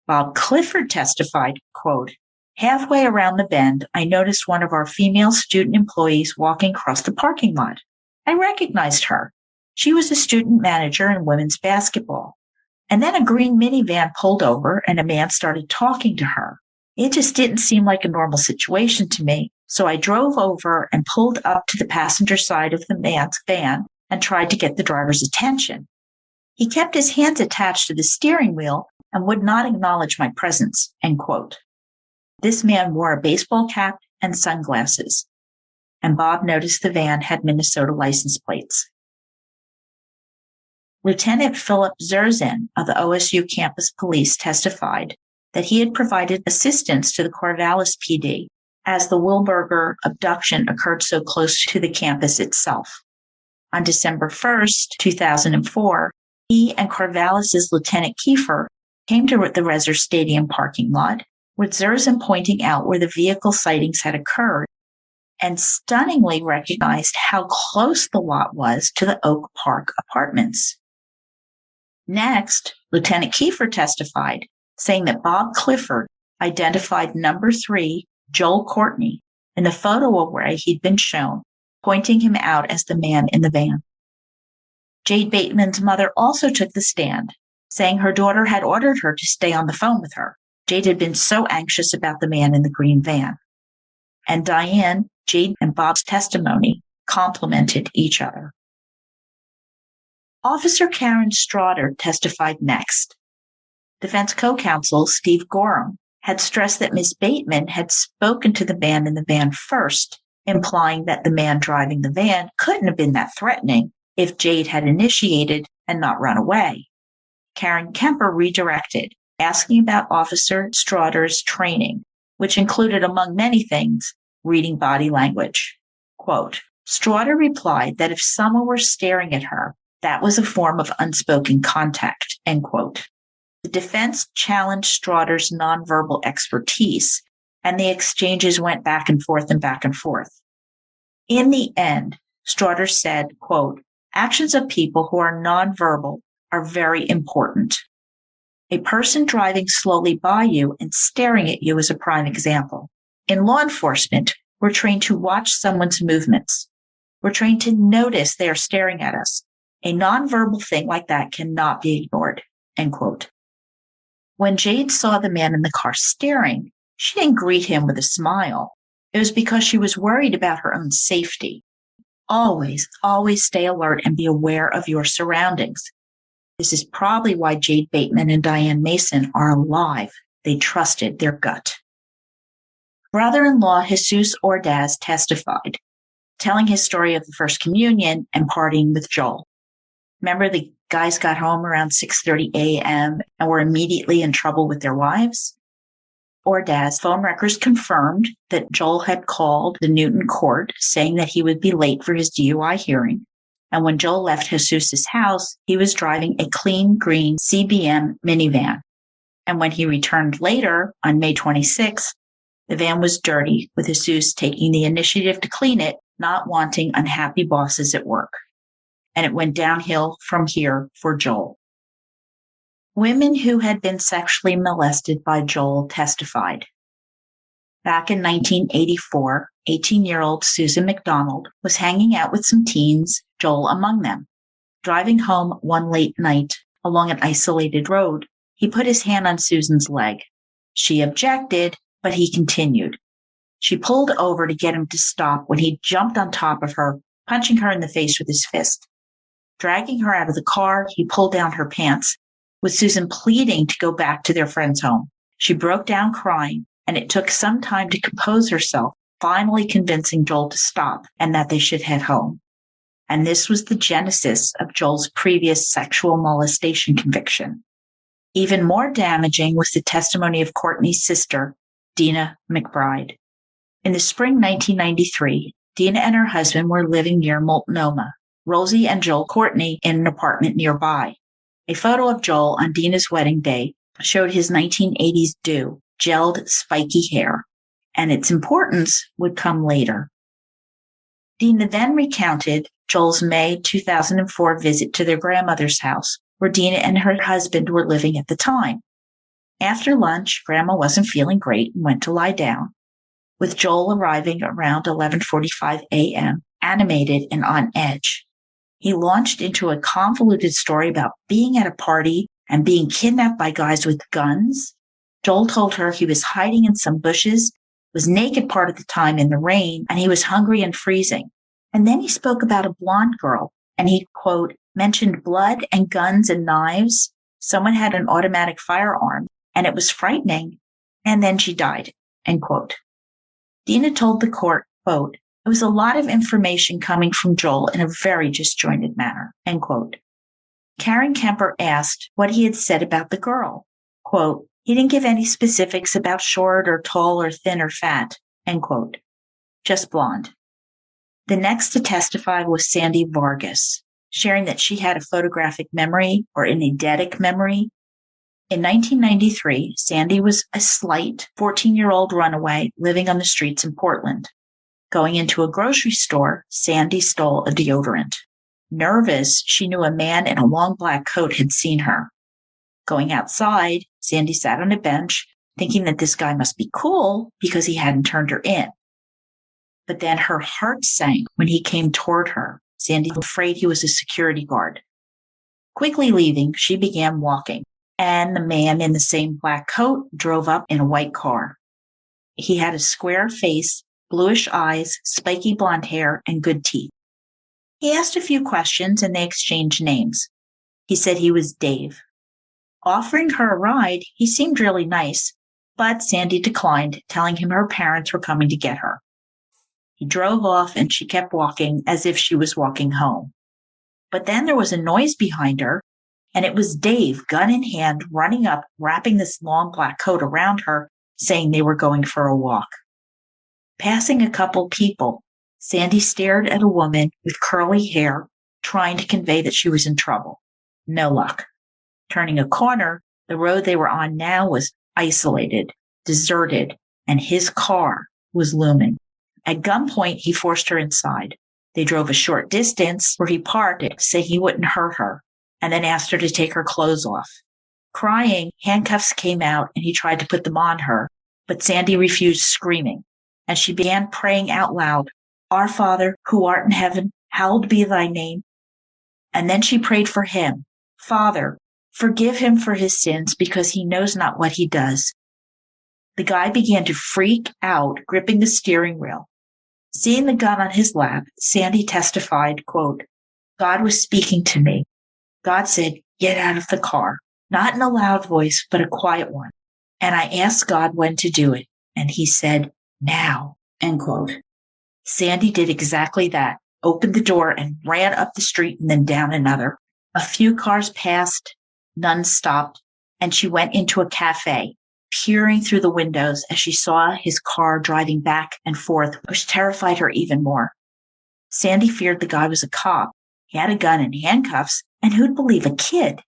Bob Clifford testified, quote, halfway around the bend, I noticed one of our female student employees walking across the parking lot. I recognized her. She was a student manager in women's basketball. And then a green minivan pulled over and a man started talking to her. It just didn't seem like a normal situation to me. So I drove over and pulled up to the passenger side of the man's van and tried to get the driver's attention. He kept his hands attached to the steering wheel and would not acknowledge my presence, end quote. This man wore a baseball cap and sunglasses, and Bob noticed the van had Minnesota license plates. Lieutenant Philip Zerzan of the OSU campus police testified that he had provided assistance to the Corvallis PD as the Wilberger abduction occurred so close to the campus itself. On December 1st, 2004, he and Corvallis' Lieutenant Kiefer came to the Reser Stadium parking lot, with Zerzan pointing out where the vehicle sightings had occurred and stunningly recognized how close the lot was to the Oak Park apartments. Next, Lieutenant Kiefer testified, saying that Bob Clifford identified number 3, Joel Courtney, in the photo array he'd been shown, pointing him out as the man in the van. Jade Bateman's mother also took the stand, saying her daughter had ordered her to stay on the phone with her. Jade had been so anxious about the man in the green van. And Diane, Jade, and Bob's testimony complemented each other. Officer Karen Straughter testified next. Defense co-counsel Steve Gorham had stressed that Ms. Bateman had spoken to the man in the van first, implying that the man driving the van couldn't have been that threatening if Jade had initiated and not run away. Karen Kemper redirected, asking about Officer Straughter's training, which included, among many things, reading body language. Quote, Straughter replied that if someone were staring at her, that was a form of unspoken contact, end quote. The defense challenged Straughter's nonverbal expertise, and the exchanges went back and forth and back and forth. In the end, Straughter said, quote, actions of people who are nonverbal are very important. A person driving slowly by you and staring at you is a prime example. In law enforcement, we're trained to watch someone's movements. We're trained to notice they are staring at us. A nonverbal thing like that cannot be ignored, end quote. When Jade saw the man in the car staring, she didn't greet him with a smile. It was because she was worried about her own safety. Always, always stay alert and be aware of your surroundings. This is probably why Jade Bateman and Diane Mason are alive. They trusted their gut. Brother-in-law Jesus Ordaz testified, telling his story of the First Communion and partying with Joel. Remember, the guys got home around 6:30 a.m. and were immediately in trouble with their wives? Ordaz phone records confirmed that Joel had called the Newton court saying that he would be late for his DUI hearing. And when Joel left Jesus's house, he was driving a clean green CBM minivan. And when he returned later on May 26th, the van was dirty, with Jesus taking the initiative to clean it, not wanting unhappy bosses at work. And it went downhill from here for Joel. Women who had been sexually molested by Joel testified. Back in 1984, 18-year-old Susan McDonald was hanging out with some teens, Joel among them. Driving home one late night along an isolated road, he put his hand on Susan's leg. She objected, but he continued. She pulled over to get him to stop when he jumped on top of her, punching her in the face with his fist. Dragging her out of the car, he pulled down her pants, with Susan pleading to go back to their friend's home. She broke down crying, and it took some time to compose herself, finally convincing Joel to stop and that they should head home. And this was the genesis of Joel's previous sexual molestation conviction. Even more damaging was the testimony of Courtney's sister, Dina McBride. In the spring 1993, Dina and her husband were living near Multnomah, Rosie and Joel Courtney in an apartment nearby. A photo of Joel on Dina's wedding day showed his 1980s do, gelled, spiky hair, and its importance would come later. Dina then recounted Joel's May 2004 visit to their grandmother's house, where Dina and her husband were living at the time. After lunch, Grandma wasn't feeling great and went to lie down, with Joel arriving around 11:45 a.m., animated and on edge. He launched into a convoluted story about being at a party and being kidnapped by guys with guns. Joel told her he was hiding in some bushes, was naked part of the time in the rain, and he was hungry and freezing. And then he spoke about a blonde girl, and he, quote, mentioned blood and guns and knives. Someone had an automatic firearm, and it was frightening, and then she died, end quote. Dina told the court, quote, it was a lot of information coming from Joel in a very disjointed manner, end quote. Karen Kemper asked what he had said about the girl. Quote, he didn't give any specifics about short or tall or thin or fat, end quote. Just blonde. The next to testify was Sandy Vargas, sharing that she had a photographic memory or an eidetic memory. In 1993, Sandy was a slight 14-year-old runaway living on the streets in Portland. Going into a grocery store, Sandy stole a deodorant. Nervous, she knew a man in a long black coat had seen her. Going outside, Sandy sat on a bench, thinking that this guy must be cool because he hadn't turned her in. But then her heart sank when he came toward her. Sandy was afraid he was a security guard. Quickly leaving, she began walking, and the man in the same black coat drove up in a white car. He had a square face, bluish eyes, spiky blonde hair, and good teeth. He asked a few questions, and they exchanged names. He said he was Dave. Offering her a ride, he seemed really nice, but Sandy declined, telling him her parents were coming to get her. He drove off, and she kept walking as if she was walking home. But then there was a noise behind her, and it was Dave, gun in hand, running up, wrapping this long black coat around her, saying they were going for a walk. Passing a couple people, Sandy stared at a woman with curly hair, trying to convey that she was in trouble. No luck. Turning a corner, the road they were on now was isolated, deserted, and his car was looming. At gunpoint, he forced her inside. They drove a short distance where he parked to say he wouldn't hurt her, and then asked her to take her clothes off. Crying, handcuffs came out, and he tried to put them on her, but Sandy refused, screaming, and she began praying out loud, Our Father, who art in heaven, hallowed be thy name. And then she prayed for him, Father, forgive him for his sins because he knows not what he does. The guy began to freak out, gripping the steering wheel. Seeing the gun on his lap, Sandy testified, quote, God was speaking to me. God said, get out of the car. Not in a loud voice, but a quiet one. And I asked God when to do it. And he said, now, end quote. Sandy did exactly that, opened the door and ran up the street and then down another. A few cars passed, none stopped, and she went into a cafe, peering through the windows as she saw his car driving back and forth, which terrified her even more. Sandy feared the guy was a cop. He had a gun and handcuffs, and who'd believe a kid?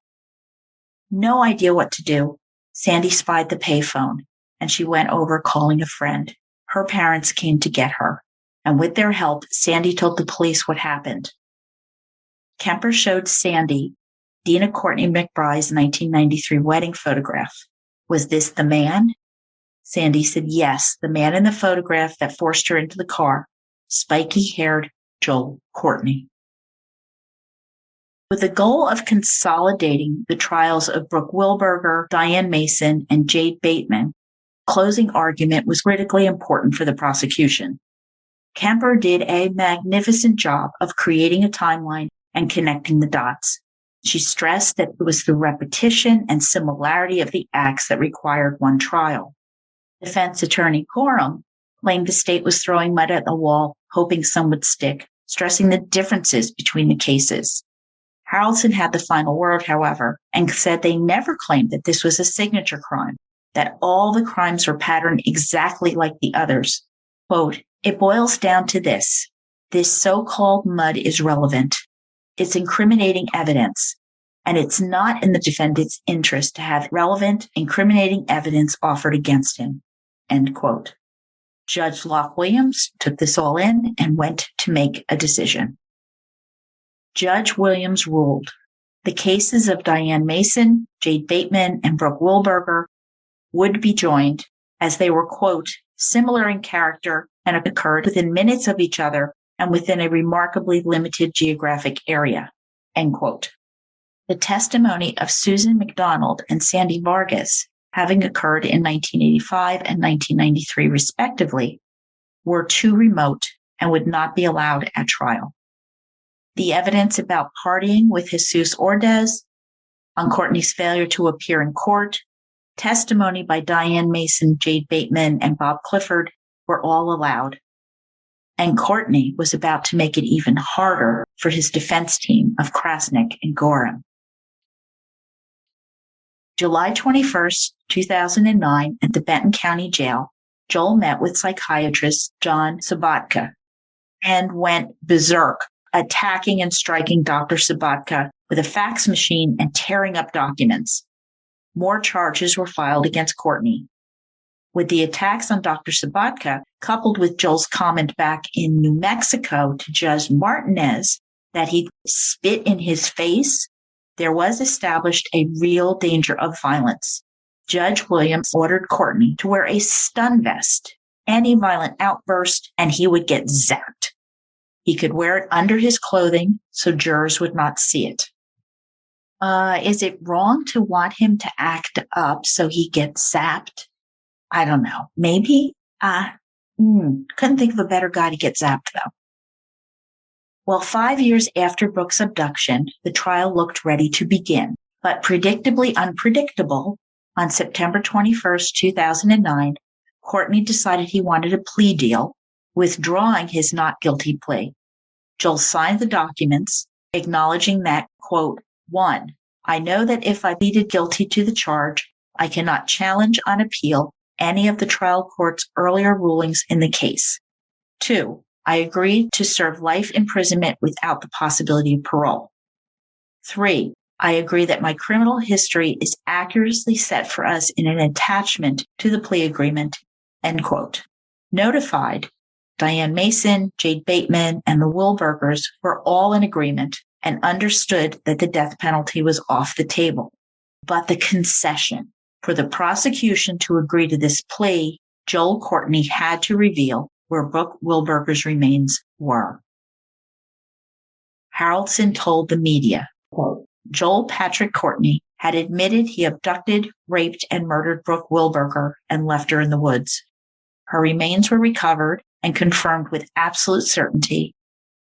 No idea what to do. Sandy spied the payphone, and she went over calling a friend. Her parents came to get her, and with their help, Sandy told the police what happened. Kemper showed Sandy Dina Courtney McBride's 1993 wedding photograph. Was this the man? Sandy said yes, the man in the photograph that forced her into the car, spiky-haired Joel Courtney. With the goal of consolidating the trials of Brooke Wilberger, Diane Mason, and Jade Bateman, closing argument was critically important for the prosecution. Kemper did a magnificent job of creating a timeline and connecting the dots. She stressed that it was the repetition and similarity of the acts that required one trial. Defense attorney Gorham claimed the state was throwing mud at the wall, hoping some would stick, stressing the differences between the cases. Harrelson had the final word, however, and said they never claimed that this was a signature crime, that all the crimes were patterned exactly like the others. Quote, it boils down to this. This so-called mud is relevant. It's incriminating evidence, and it's not in the defendant's interest to have relevant, incriminating evidence offered against him. End quote. Judge Locke Williams took this all in and went to make a decision. Judge Williams ruled the cases of Diane Mason, Jade Bateman, and Brooke Wilberger would be joined as they were, quote, similar in character and occurred within minutes of each other and within a remarkably limited geographic area, end quote. The testimony of Susan McDonald and Sandy Vargas, having occurred in 1985 and 1993 respectively, were too remote and would not be allowed at trial. The evidence about partying with Jesus Ordez, on Courtney's failure to appear in court, testimony by Diane Mason, Jade Bateman, and Bob Clifford were all allowed. And Courtney was about to make it even harder for his defense team of Krasnick and Gorham. July 21st, 2009, at the Benton County Jail, Joel met with psychiatrist John Sabatka and went berserk, attacking and striking Dr. Sabatka with a fax machine and tearing up documents. More charges were filed against Courtney. With the attacks on Dr. Sabatka, coupled with Joel's comment back in New Mexico to Judge Martinez that he'd spit in his face, there was established a real danger of violence. Judge Williams ordered Courtney to wear a stun vest, any violent outburst, and he would get zapped. He could wear it under his clothing so jurors would not see it. Is it wrong to want him to act up so he gets zapped? I don't know. Maybe. Couldn't think of a better guy to get zapped, though. Well, 5 years after Brooke's abduction, the trial looked ready to begin. But predictably unpredictable, on September 21st, 2009, Courtney decided he wanted a plea deal, withdrawing his not guilty plea. Joel signed the documents, acknowledging that, quote, 1, I know that if I pleaded guilty to the charge, I cannot challenge on appeal any of the trial court's earlier rulings in the case. 2, I agree to serve life imprisonment without the possibility of parole. 3, I agree that my criminal history is accurately set for us in an attachment to the plea agreement, end quote. Notified, Diane Mason, Jade Bateman, and the Wilbergers were all in agreement and understood that the death penalty was off the table. But the concession for the prosecution to agree to this plea, Joel Courtney had to reveal where Brooke Wilberger's remains were. Harrelson told the media, quote, Joel Patrick Courtney had admitted he abducted, raped, and murdered Brooke Wilberger and left her in the woods. Her remains were recovered, and confirmed with absolute certainty,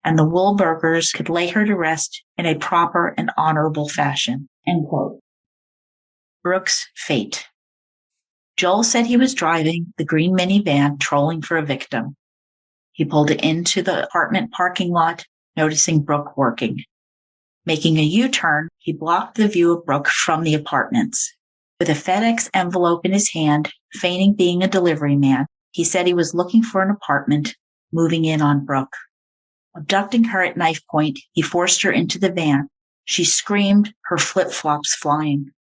and the Wilbergers could lay her to rest in a proper and honorable fashion. End quote. Brooke's fate. Joel said he was driving the green minivan trolling for a victim. He pulled it into the apartment parking lot, noticing Brooke working. Making a U-turn, he blocked the view of Brooke from the apartments. With a FedEx envelope in his hand, feigning being a delivery man, he said he was looking for an apartment, moving in on Brooke. Abducting her at knife point, he forced her into the van. She screamed, her flip-flops flying.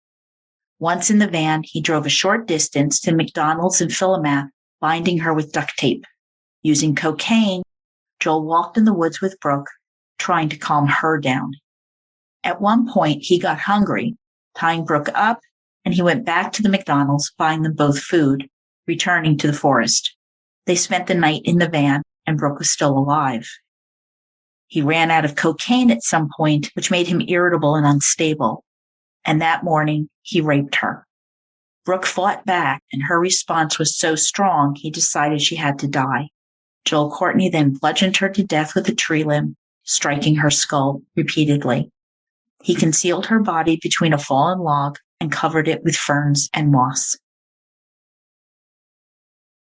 Once in the van, he drove a short distance to McDonald's in Philomath, binding her with duct tape. Using cocaine, Joel walked in the woods with Brooke, trying to calm her down. At one point, he got hungry, tying Brooke up, and he went back to the McDonald's, buying them both food, returning to the forest. They spent the night in the van, and Brooke was still alive. He ran out of cocaine at some point, which made him irritable and unstable. And that morning, he raped her. Brooke fought back, and her response was so strong, he decided she had to die. Joel Courtney then bludgeoned her to death with a tree limb, striking her skull repeatedly. He concealed her body between a fallen log and covered it with ferns and moss.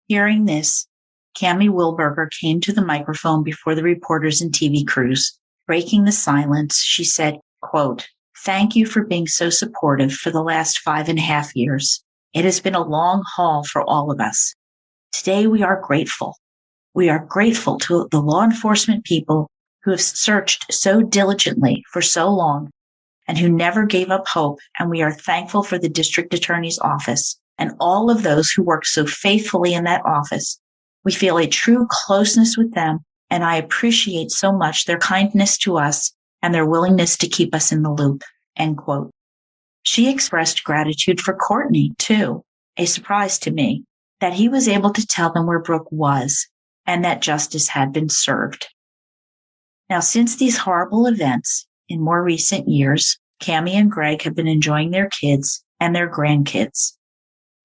Hearing this, Cammie Wilberger came to the microphone before the reporters and TV crews. Breaking the silence, she said, quote, "Thank you for being so supportive for the last 5.5 years. It has been a long haul for all of us. Today we are grateful. We are grateful to the law enforcement people who have searched so diligently for so long and who never gave up hope, and we are thankful for the district attorney's office and all of those who work so faithfully in that office. We feel a true closeness with them, and I appreciate so much their kindness to us and their willingness to keep us in the loop." End quote. She expressed gratitude for Courtney, too, a surprise to me, that he was able to tell them where Brooke was and that justice had been served. Now, since these horrible events, in more recent years, Cammie and Greg have been enjoying their kids and their grandkids.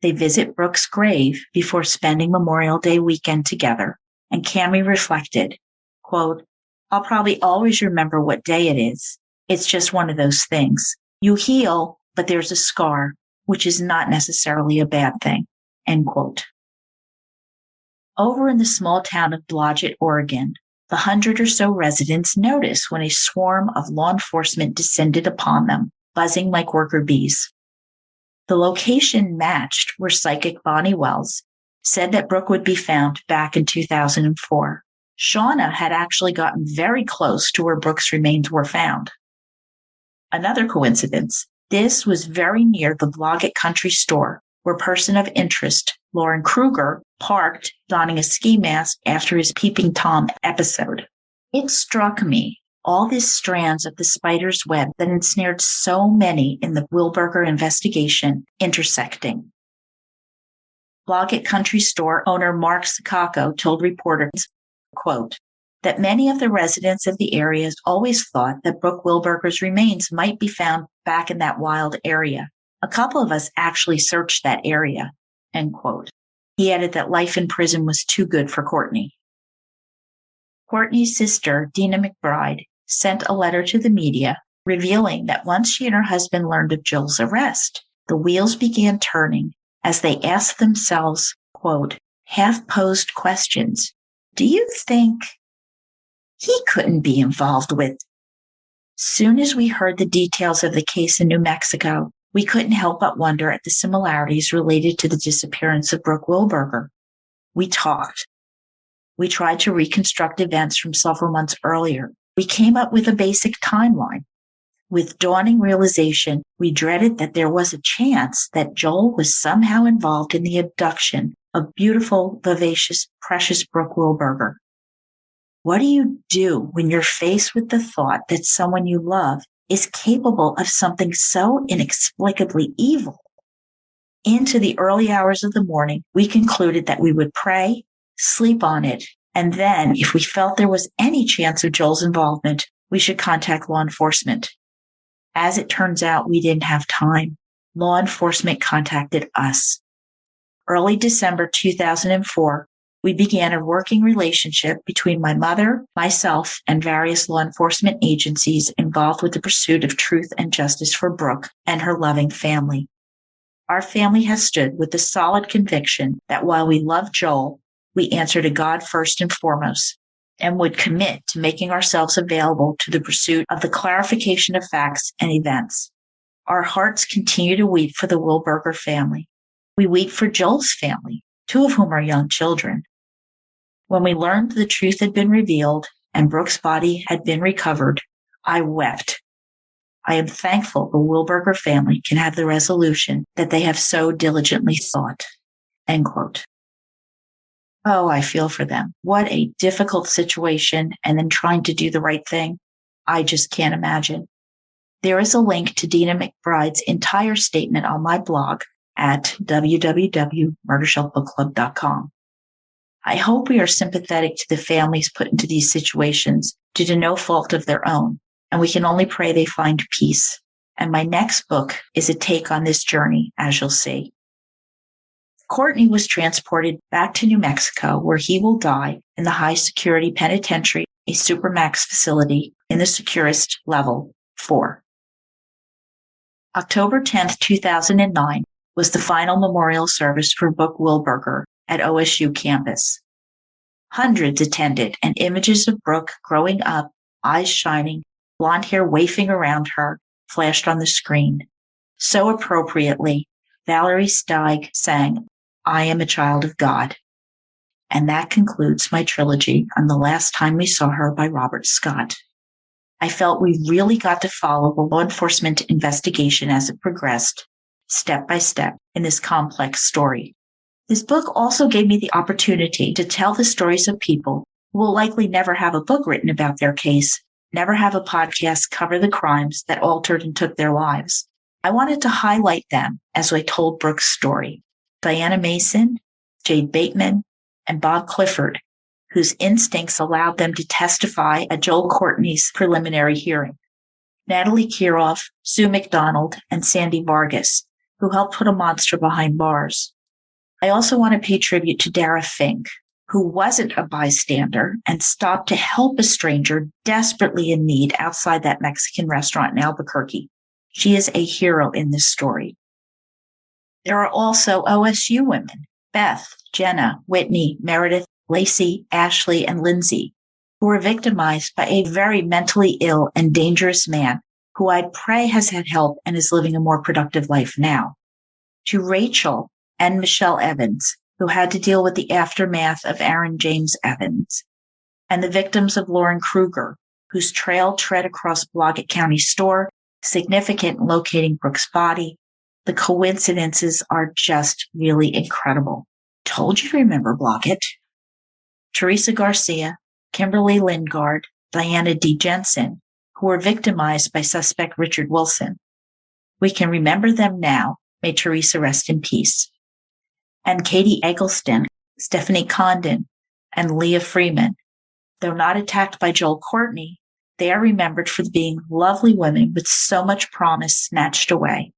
They visit Brooke's grave before spending Memorial Day weekend together, and Cammie reflected, quote, "I'll probably always remember what day it is. It's just one of those things. You heal, but there's a scar, which is not necessarily a bad thing." End quote. Over in the small town of Blodgett, Oregon, the 100 or so residents noticed when a swarm of law enforcement descended upon them, buzzing like worker bees. The location matched where psychic Bonnie Wells said that Brooke would be found back in 2004. Shauna had actually gotten very close to where Brooke's remains were found. Another coincidence, this was very near the Blodgett Country Store, where person of interest, Lauren Kruger, parked donning a ski mask after his Peeping Tom episode. It struck me, all these strands of the spider's web that ensnared so many in the Wilberger investigation intersecting. Blodgett Country Store owner Mark Sakako told reporters, quote, that many of the residents of the areas always thought that Brooke Wilberger's remains might be found back in that wild area. A couple of us actually searched that area, end quote. He added that life in prison was too good for Courtney. Courtney's sister, Dina McBride, sent a letter to the media revealing that once she and her husband learned of Joel's arrest, the wheels began turning as they asked themselves, quote, half-posed questions. Do you think he couldn't be involved with? Soon as we heard the details of the case in New Mexico, we couldn't help but wonder at the similarities related to the disappearance of Brooke Wilberger. We talked. We tried to reconstruct events from several months earlier. We came up with a basic timeline. With dawning realization, we dreaded that there was a chance that Joel was somehow involved in the abduction of beautiful, vivacious, precious Brooke Wilberger. What do you do when you're faced with the thought that someone you love is capable of something so inexplicably evil? Into the early hours of the morning, we concluded that we would pray, sleep on it, and then, if we felt there was any chance of Joel's involvement, we should contact law enforcement. As it turns out, we didn't have time. Law enforcement contacted us. Early December 2004, we began a working relationship between my mother, myself, and various law enforcement agencies involved with the pursuit of truth and justice for Brooke and her loving family. Our family has stood with the solid conviction that while we love Joel, we answer to God first and foremost, and would commit to making ourselves available to the pursuit of the clarification of facts and events. Our hearts continue to weep for the Wilberger family. We weep for Joel's family, 2 of whom are young children. When we learned the truth had been revealed and Brooke's body had been recovered, I wept. I am thankful the Wilberger family can have the resolution that they have so diligently sought. End quote. Oh, I feel for them. What a difficult situation, and then trying to do the right thing. I just can't imagine. There is a link to Dina McBride's entire statement on my blog at www.murdershelfbookclub.com. I hope we are sympathetic to the families put into these situations due to no fault of their own, and we can only pray they find peace. And my next book is a take on this journey, as you'll see. Courtney was transported back to New Mexico, where he will die in the high security penitentiary, a supermax facility in the securest level 4. October 10th, 2009 was the final memorial service for Brooke Wilberger at OSU campus. Hundreds attended, and images of Brooke growing up, eyes shining, blonde hair wafting around her, flashed on the screen. So appropriately, Valerie Steig sang, "I Am a Child of God." And that concludes my trilogy on The Last Time We Saw Her by Robert Scott. I felt we really got to follow the law enforcement investigation as it progressed, step by step, in this complex story. This book also gave me the opportunity to tell the stories of people who will likely never have a book written about their case, never have a podcast cover the crimes that altered and took their lives. I wanted to highlight them as I told Brooke's story. Diana Mason, Jade Bateman, and Bob Clifford, whose instincts allowed them to testify at Joel Courtney's preliminary hearing. Natalie Kirov, Sue McDonald, and Sandy Vargas, who helped put a monster behind bars. I also want to pay tribute to Dara Fink, who wasn't a bystander and stopped to help a stranger desperately in need outside that Mexican restaurant in Albuquerque. She is a hero in this story. There are also OSU women, Beth, Jenna, Whitney, Meredith, Lacey, Ashley, and Lindsay, who were victimized by a very mentally ill and dangerous man who I pray has had help and is living a more productive life now. To Rachel and Michelle Evans, who had to deal with the aftermath of Aaron James Evans, and the victims of Lauren Kruger, whose trail tread across Blodgett County store, significant in locating Brooke's body. The coincidences are just really incredible. Told you to remember Blodgett. Teresa Garcia, Kimberly Lingard, Diana D. Jensen, who were victimized by suspect Richard Wilson. We can remember them now. May Teresa rest in peace. And Katie Eggleston, Stephanie Condon, and Leah Freeman. Though not attacked by Joel Courtney, they are remembered for being lovely women with so much promise snatched away.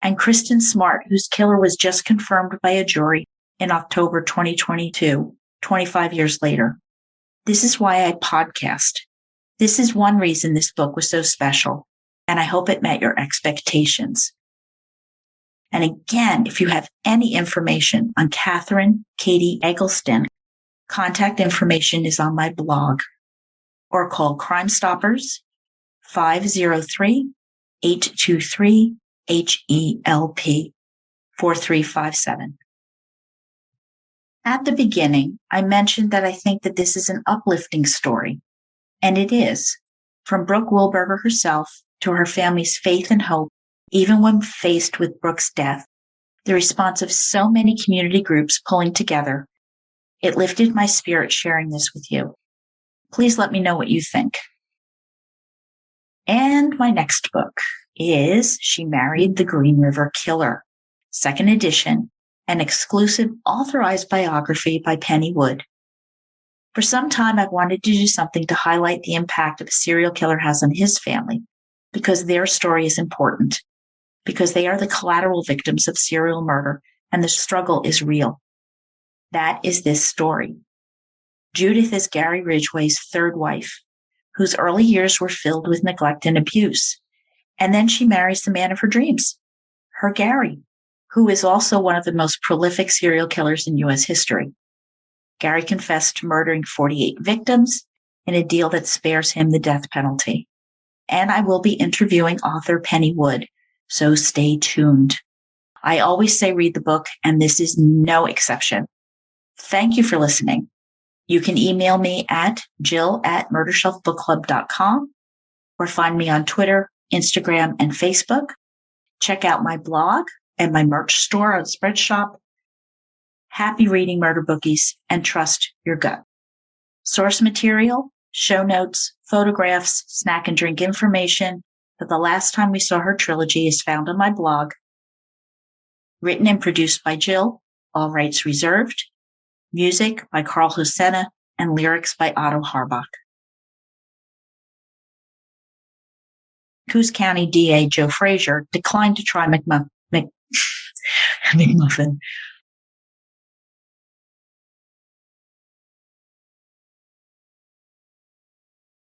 And Kristin Smart, whose killer was just confirmed by a jury in October 2022, 25 years later. This is why I podcast. This is one reason this book was so special, and I hope it met your expectations. And again, if you have any information on Catherine Katie Eggleston, contact information is on my blog, or call Crime Stoppers 503-823-HELP 4357. At the beginning, I mentioned that I think that this is an uplifting story, and it is, from Brooke Wilberger herself to her family's faith and hope, even when faced with Brooke's death, the response of so many community groups pulling together. It lifted my spirit sharing this with you. Please let me know what you think. And my next book is She Married the Green River Killer, 2nd edition, an exclusive authorized biography by Penny Wood. For some time, I've wanted to do something to highlight the impact a serial killer has on his family, because their story is important, because they are the collateral victims of serial murder, and the struggle is real. That is this story. Judith is Gary Ridgway's third wife, whose early years were filled with neglect and abuse. And then she marries the man of her dreams, her Gary, who is also one of the most prolific serial killers in U.S. history. Gary confessed to murdering 48 victims in a deal that spares him the death penalty. And I will be interviewing author Penny Wood, so stay tuned. I always say read the book, and this is no exception. Thank you for listening. You can email me at jill@murdershelfbookclub.com or find me on Twitter, Instagram, and Facebook. Check out my blog and my merch store on Spreadshop. Happy reading, Murder Bookies, and trust your gut. Source material, show notes, photographs, snack and drink information for The Last Time We Saw Her trilogy is found on my blog. Written and produced by Jill, all rights reserved. Music by Carl Hosena and lyrics by Otto Harbach. Coos County DA Joe Frazier declined to try McMuffin